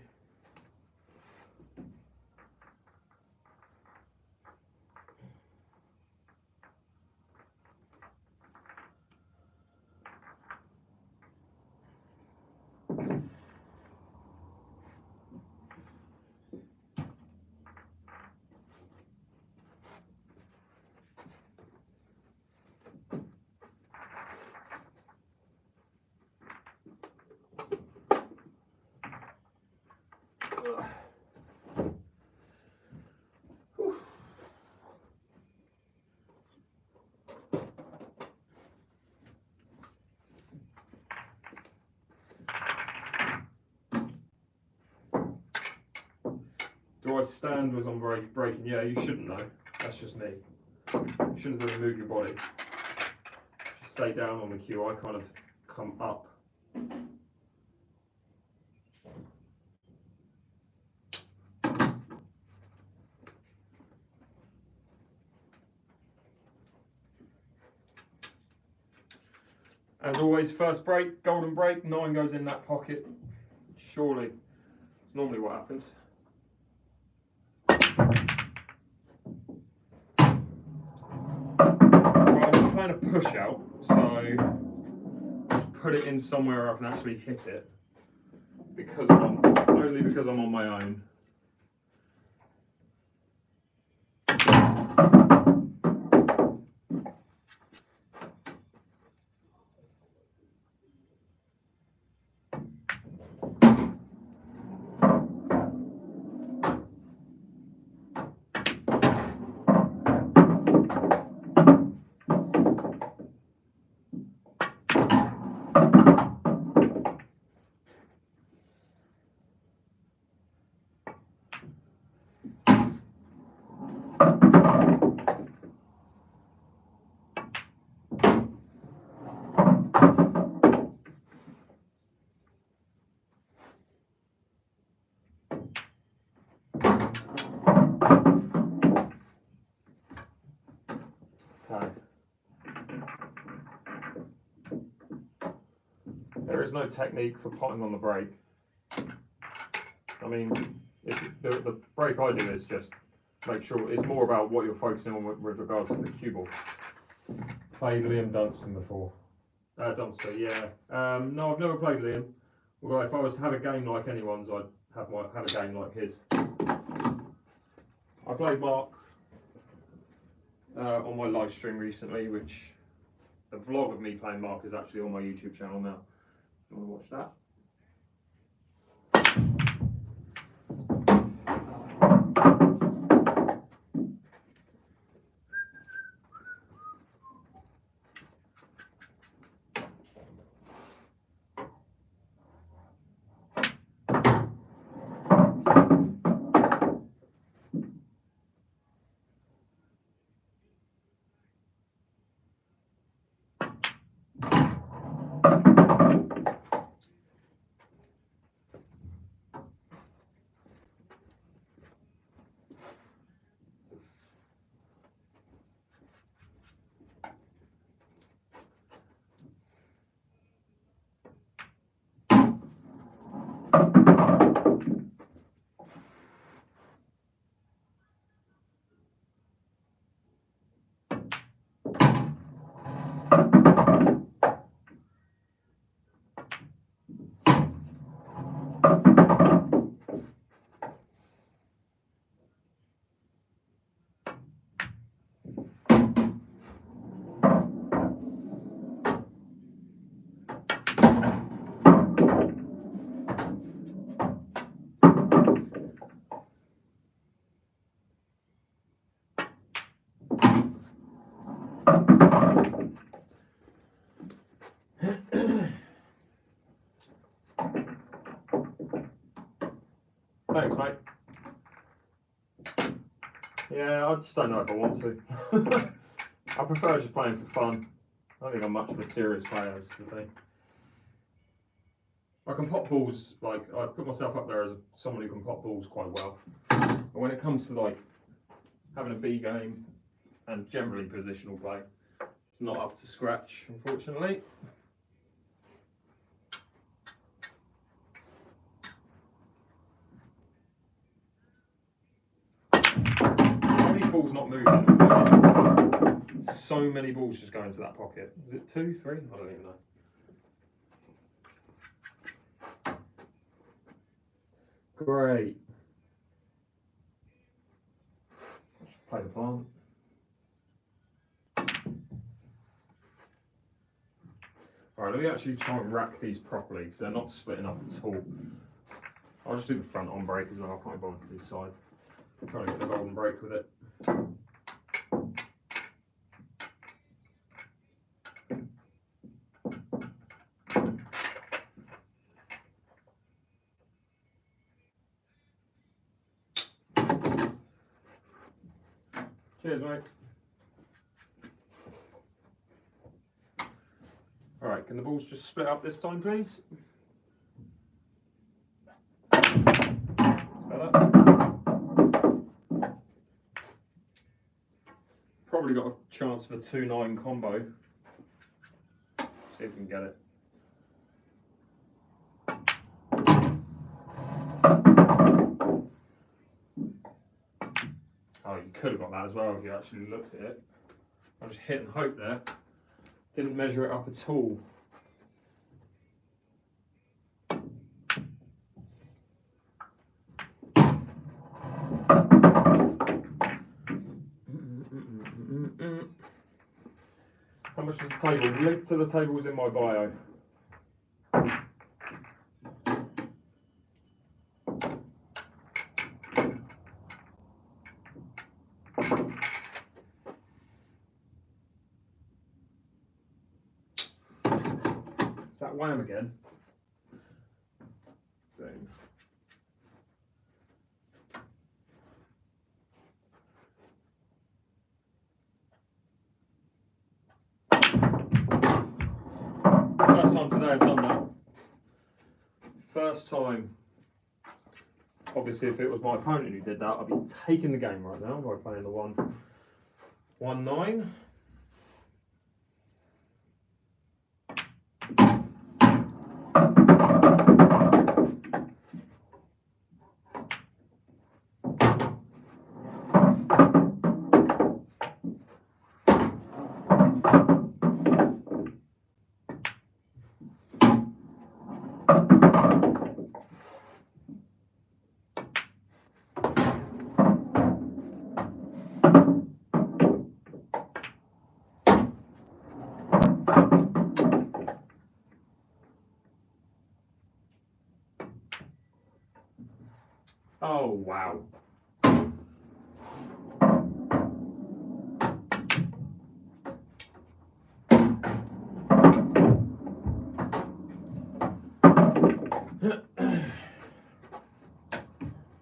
Do I stand as I'm breaking? Yeah, you shouldn't know. That's just me. You shouldn't really move your body. Just stay down on the cue. I kind of come up. As always, first break, golden break, 9 goes in that pocket. Surely. It's normally what happens. Right, I'm playing a push out, so just put it in somewhere I can actually hit it. Only because I'm on my own. There is no technique for potting on the break. I mean, the break I do is just make sure it's more about what you're focusing on with regards to the cue ball. Played Liam Dunstan before. Dunster, yeah. No, I've never played Liam. Although if I was to have a game like anyone's, I'd have a game like his. I played Mark on my live stream recently, which the vlog of me playing Mark is actually on my YouTube channel now. If you want to watch that. Thanks, mate. Yeah, I just don't know if I want to. I prefer just playing for fun. I don't think I'm much of a serious player, that's the thing. can pop balls, like I put myself up there as someone who can pop balls quite well. But when it comes to like having a B game and generally positional play, it's not up to scratch, unfortunately. How many balls not moving? So many balls just go into that pocket. Is it 2, 3? I don't even know. Great. Let's play the plant. Alright, let me actually try and rack these properly because they're not splitting up at all. I'll just do the front on break as well. I can't bother to do sides. I'm trying to get the golden break with it. Cheers, mate. Alright, can the balls just split up this time, please? Better. Probably got a chance of a 2-9 combo. See if we can get it. Oh, you could have got that as well if you actually looked at it. I just hit and hope there. Didn't measure it up at all. How much is the table? Link to the tables in my bio. Is that wham again? Boom. First time today I've done that. First time. Obviously, if it was my opponent who did that, I'd be taking the game right now by playing the 1-9. Oh, wow.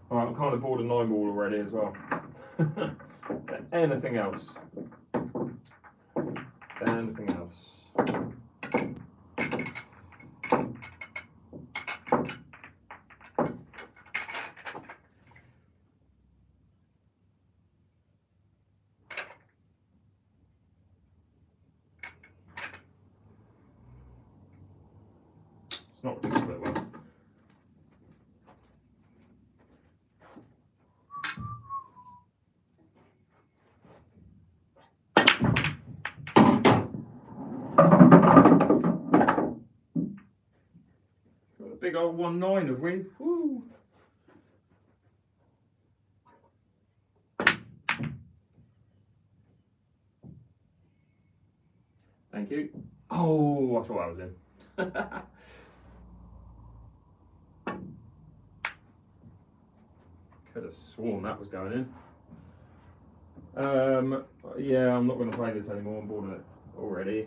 Alright, I'm kind of bored of 9-ball already as well. Is there anything else? Anything else? It's not really split well. Got a big old 1-9, have we? Woo! Thank you. Oh, I thought I was in. Could have sworn that was going in. Yeah, I'm not going to play this anymore. I'm bored of it already.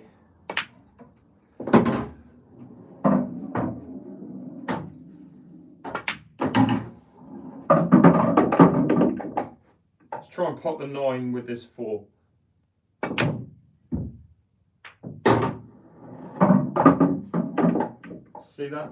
Let's try and pop the 9 with this 4. See that?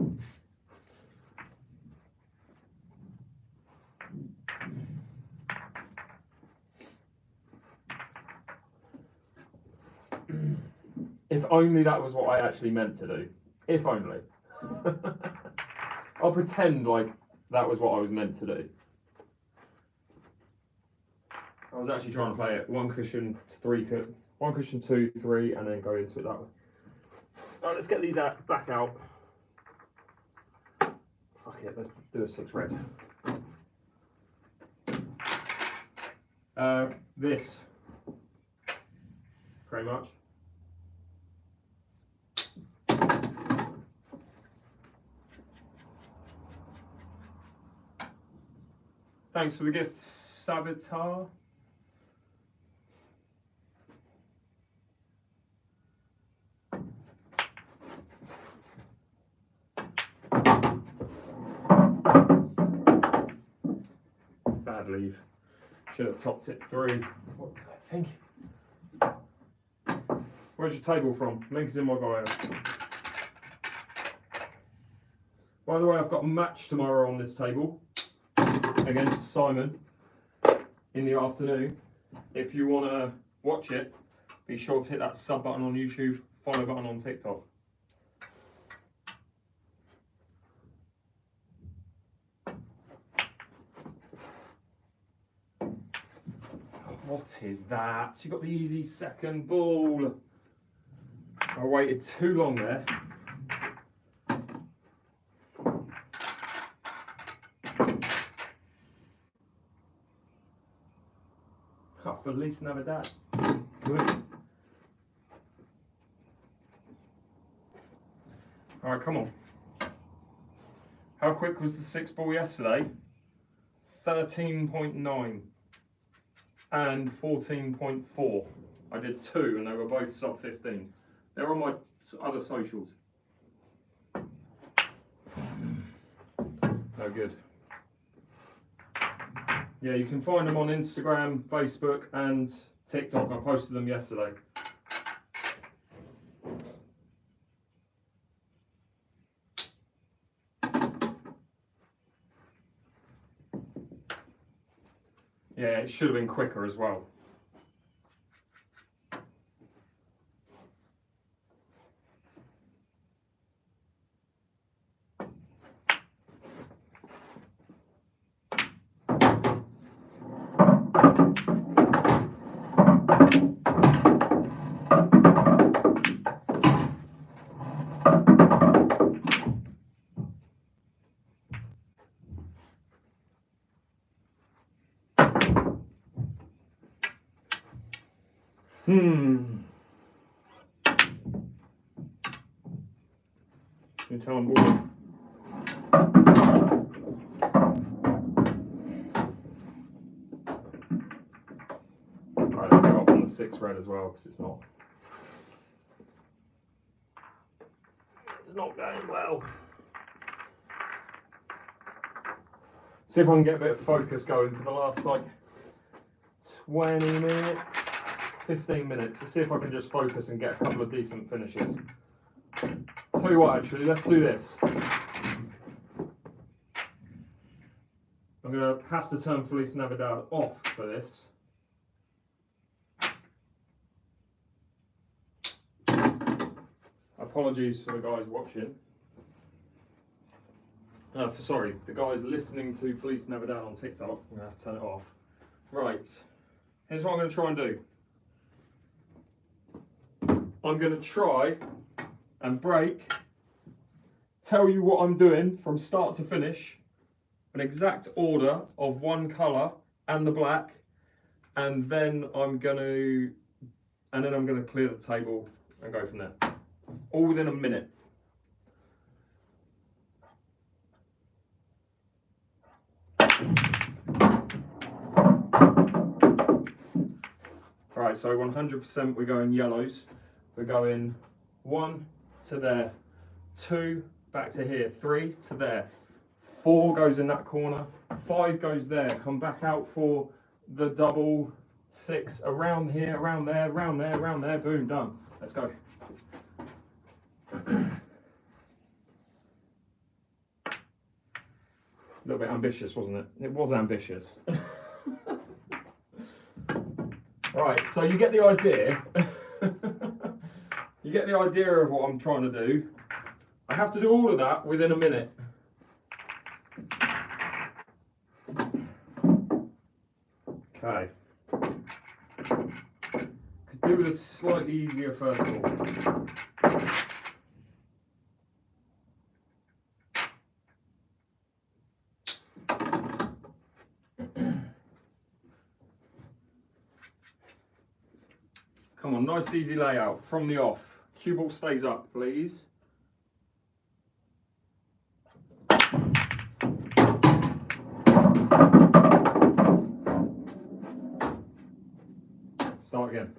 If only that was what I actually meant to do. If only. I'll pretend like that was what I was meant to do. I was actually trying to play it 1 cushion, 1 cushion, 2, 3, and then go into it that way. Right, let's get these back out. Fuck it, let's do a 6 red. This, pretty much. Thanks for the gift, Savitar. Bad leave. Should have topped it 3. What was I thinking? Where's your table from? Link is in my bio. By the way, I've got a match tomorrow on this table against Simon in the afternoon. If you want to watch it, be sure to hit that sub button on YouTube, follow button on TikTok. What is that? You got the easy second ball. I waited too long there. Oh, Feliz Navidad. Good. All right, come on. How quick was the 6 ball yesterday? 13.9 and 14.4. I did 2 and they were both sub 15. They're on my other socials. No good. Yeah, you can find them on Instagram, Facebook and TikTok. I posted them yesterday. Yeah, it should have been quicker as well. You tell them all. Alright, let's go up on the 6 red as well because it's not going well. See if I can get a bit of focus going for the last like 20 minutes, 15 minutes. Let's see if I can just focus and get a couple of decent finishes. Tell you what, actually, let's do this. I'm going to have to turn Feliz Navidad off for this. Apologies for the guys watching. Sorry, the guys listening to Feliz Navidad on TikTok. I'm going to have to turn it off. Right, here's what I'm going to try and do. I'm going to try and break, tell you what I'm doing from start to finish, an exact order of one colour and the black, and then I'm going to clear the table and go from there. All within a minute. Alright, so 100% we're going yellows. We're going 1 to there, 2 back to here, 3 to there, 4 goes in that corner, 5 goes there, come back out for the double, 6 around here, around there, around there, around there, boom, done. Let's go. A little bit ambitious, wasn't it? It was ambitious. Right, so you get the idea. You get the idea of what I'm trying to do. I have to do all of that within a minute. Okay. Could do with a slightly easier first ball. Come on, nice easy layout from the off. Cue ball stays up, please. Start again.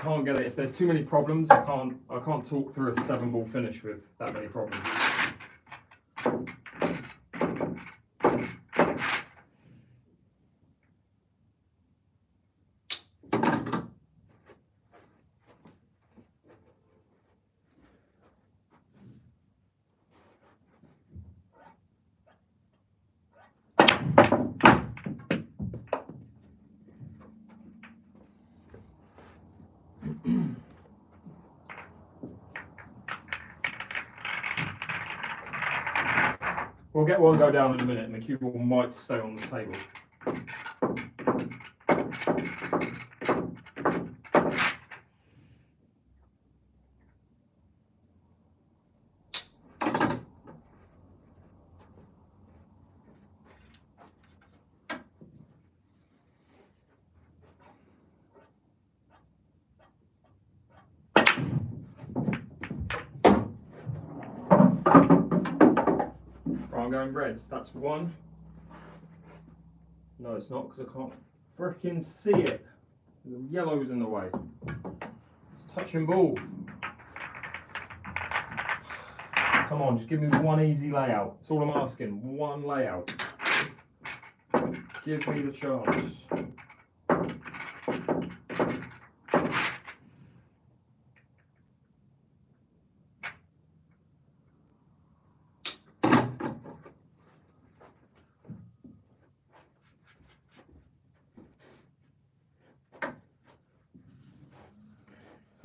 Can't get it. If there's too many problems, I can't talk through a 7-ball finish with that many problems. We'll get one go down in a minute and the cue ball might stay on the table. I'm going reds. That's one. No, it's not because I can't frickin' see it. The yellow's in the way. It's touching ball. Come on, just give me one easy layout. That's all I'm asking. One layout. Give me the chance.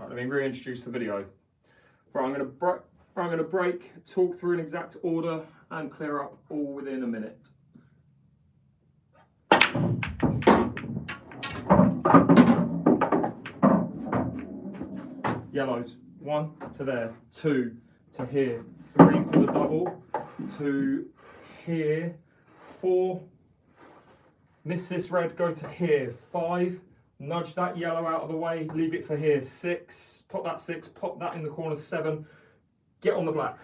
Let me reintroduce the video. Right, I'm going to break, talk through an exact order, and clear up all within a minute. Yellows, 1 to there, 2 to here, 3 for the double, 2 here, 4. Miss this red, go to here, 5. Nudge that yellow out of the way, leave it for here, 6, pop that 6, pop that in the corner, 7, get on the black.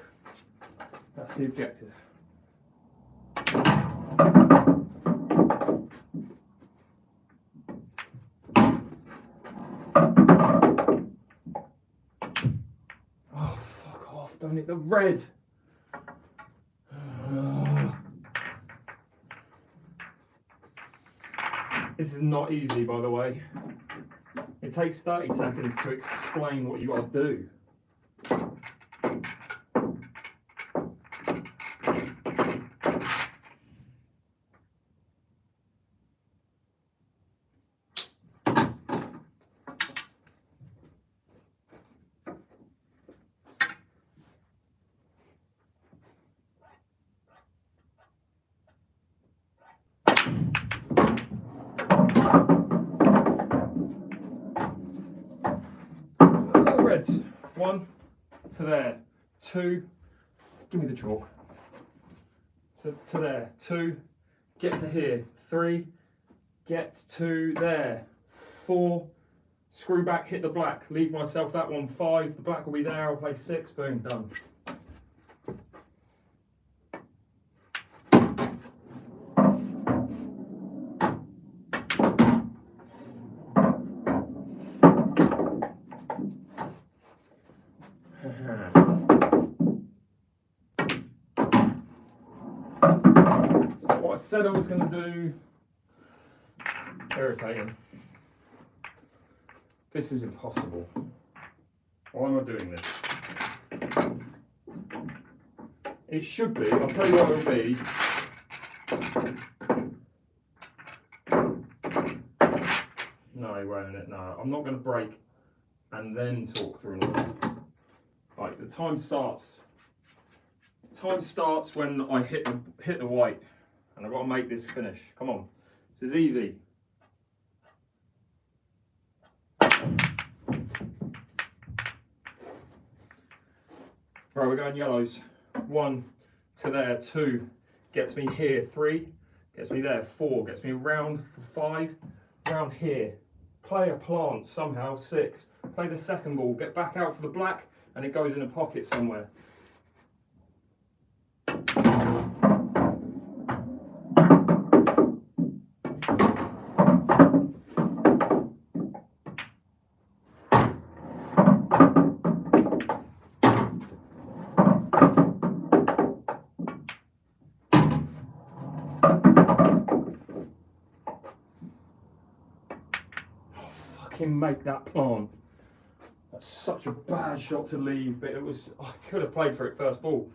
That's the objective. Oh, fuck off, don't hit the red. This is not easy, by the way. It takes 30 seconds to explain what you got to do. Reds, 1 to there, 2, give me the chalk. So to there, 2, get to here, 3, get to there, 4, screw back, hit the black, leave myself that one, 5, the black will be there, I'll play 6, boom, done. So what I said I was going to do, irritating. This is impossible. Why am I doing this? It should be, I'll tell you what it'll be. No, it way in it. No, I'm not going to break and then talk through it. Like the time starts. Time starts when I hit the white, and I've got to make this finish. Come on, this is easy. Right, we're going yellows. 1 to there, 2 gets me here, 3 gets me there, 4 gets me around for 5, round here. Play a plant somehow, 6. Play the second ball, get back out for the black, and it goes in a pocket somewhere. Make that plant. That's such a bad shot to leave, but it was. I could have played for it first ball.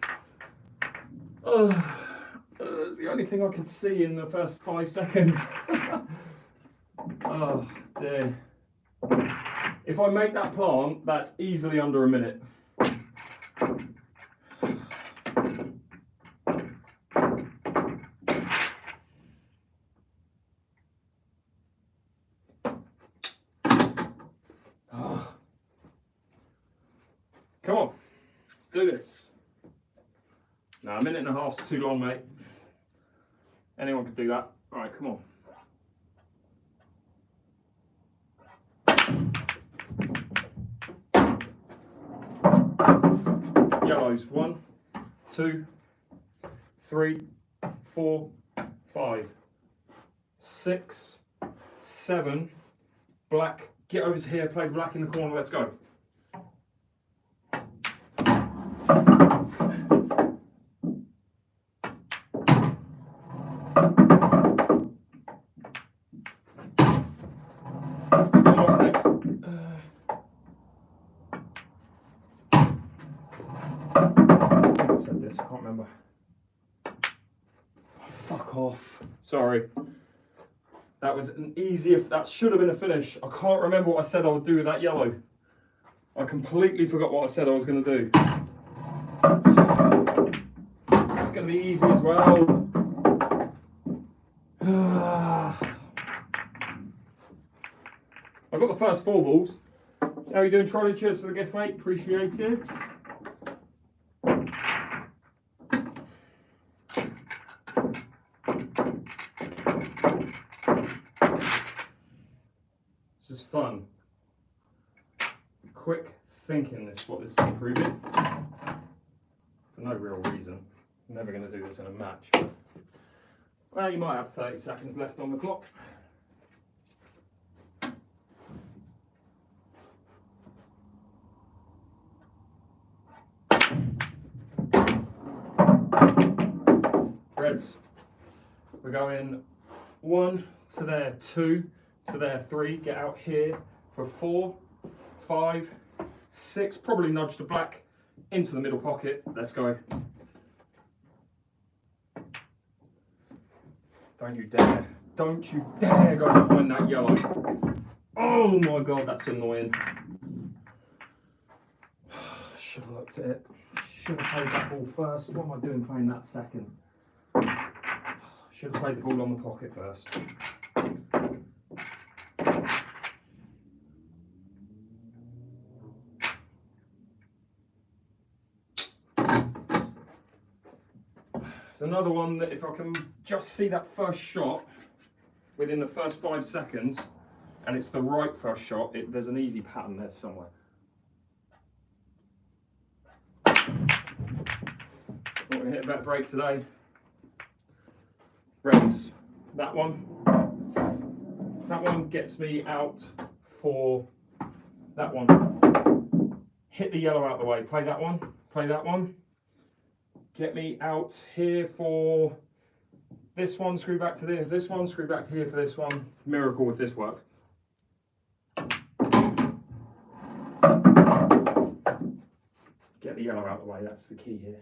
It's the only thing I could see in the first 5 seconds. Oh dear. If I make that plant, that's easily under a minute. Come on, let's do this. No, a minute and a half's too long, mate. Anyone could do that. All right, come on. Yellows, 1, 2, 3, 4, 5, 6, 7. Black, get over to here, play black in the corner, let's go. What's next? I think I said this, I can't remember. Oh, fuck off. Sorry. That was an easier, that should have been a finish. I can't remember what I said I would do with that yellow. I completely forgot what I said I was going to do. It's going to be easy as well. I've got the first 4 balls. How are you doing, Trolley? Cheers for the gift, mate. Appreciate it. This is fun. Quick thinking is what this is improving. For no real reason. I'm never going to do this in a match. Well, you might have 30 seconds left on the clock. Reds. We're going 1 to there, 2 to there, 3. Get out here for 4, 5, 6. Probably nudge the black into the middle pocket. Let's go. Don't you dare. Don't you dare go behind that yellow. Oh my god, that's annoying. Should have looked at it. Should have played that ball first. What am I doing playing that second? Should have played the ball on the pocket first. It's another one that if I can just see that first shot within the first 5 seconds, and it's the right first shot, there's an easy pattern there somewhere. I'm going to hit a better break today. Reds, that one gets me out for that one. Hit the yellow out of the way, play that one. Get me out here for this one, screw back to this one, screw back to here for this one. Miracle if this works. Get the yellow out of the way, that's the key here.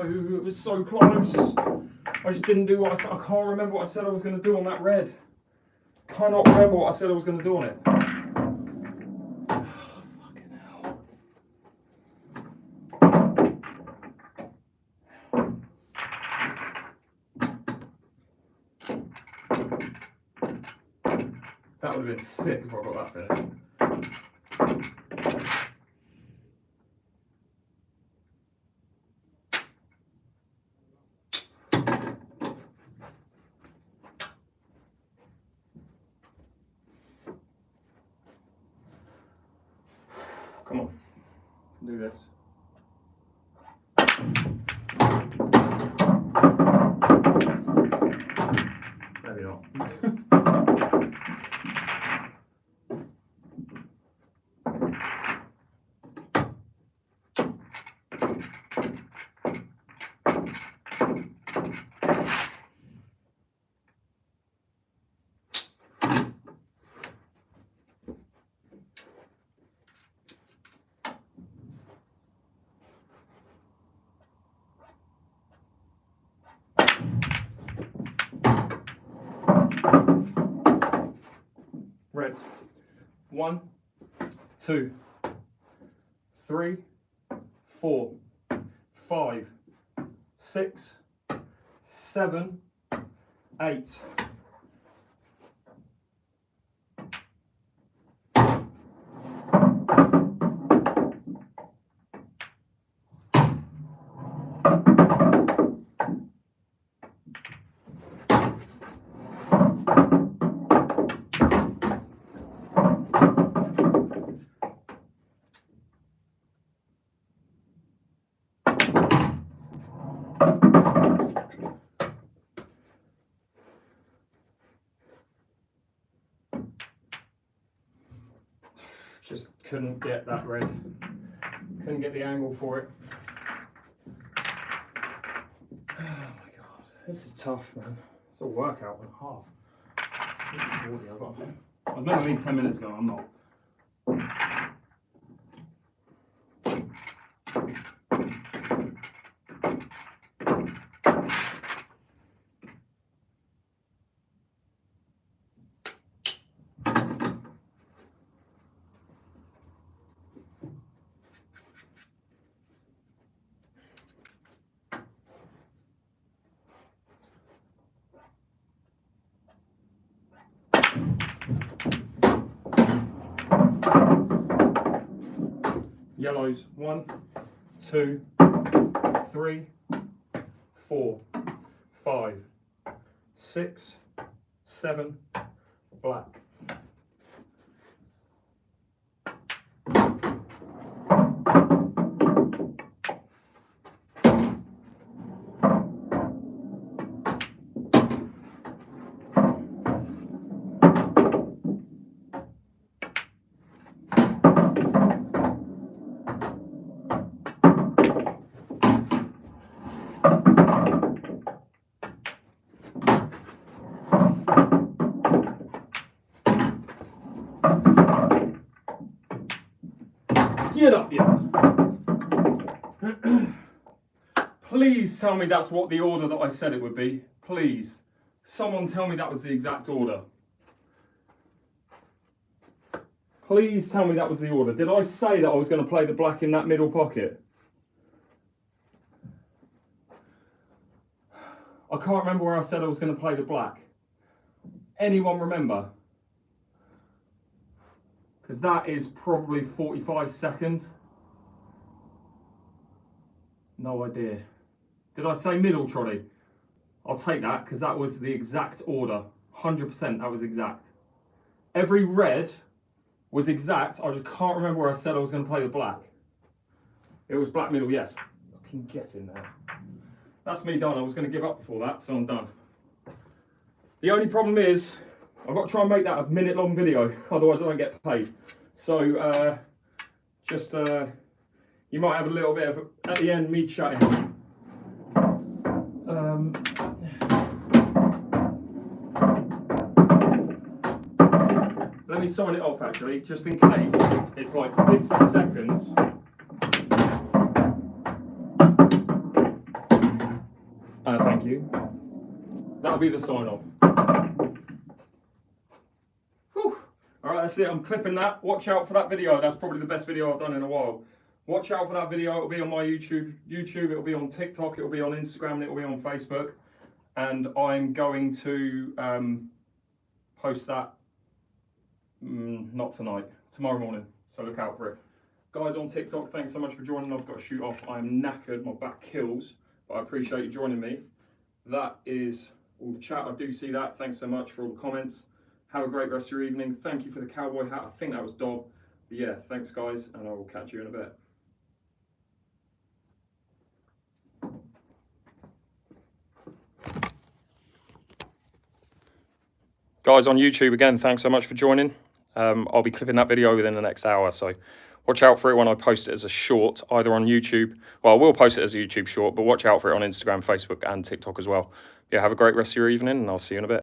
it was so close. I just didn't do what I said. I can't remember what I said I was going to do on that red. Cannot remember what I said I was going to do on it. Fucking hell. That would have been sick if I got that finished. Come on, do this. Maybe not. Reds. 1, 2, 3, 4, 5, 6, 7, 8. Just couldn't get that red. Couldn't get the angle for it. Oh my god, this is tough, man. It's a workout and a half. 6:40. I was meant to leave 10 minutes ago. I'm not. Yellows. 1, 2, 3, 4, 5, 6, 7. Black. Get up, yeah. Please tell me that's what the order that I said it would be. Please. Someone tell me that was the exact order. Please tell me that was the order. Did I say that I was going to play the black in that middle pocket? I can't remember where I said I was going to play the black. Anyone remember? Because that is probably 45 seconds. No idea. Did I say middle trolley? I'll take that because that was the exact order. 100% that was exact. Every red was exact. I just can't remember where I said I was going to play the black. It was black middle, yes. I can get in there. That's me done. I was going to give up before that, so I'm done. The only problem is, I've got to try and make that a minute-long video, otherwise I don't get paid. So, you might have a little bit of, at the end, me chatting. Let me sign it off, actually, just in case it's like 50 seconds. Thank you. That'll be the sign off. All right, that's it. I'm clipping that. Watch out for that video. That's probably the best video I've done in a while. Watch out for that video. It'll be on my YouTube. It'll be on TikTok. It'll be on Instagram. And it'll be on Facebook. And I'm going to post that not tonight, tomorrow morning. So look out for it. Guys on TikTok, thanks so much for joining. I've got to shoot off. I'm knackered. My back kills. But I appreciate you joining me. That is all the chat. I do see that. Thanks so much for all the comments. Have a great rest of your evening. Thank you for the cowboy hat. I think that was Dob. But yeah, thanks guys, and I will catch you in a bit. Guys on YouTube, again, thanks so much for joining. I'll be clipping that video within the next hour, so watch out for it when I post it as a short, either on YouTube. Well, I will post it as a YouTube short, but watch out for it on Instagram, Facebook, and TikTok as well. Yeah, have a great rest of your evening, and I'll see you in a bit.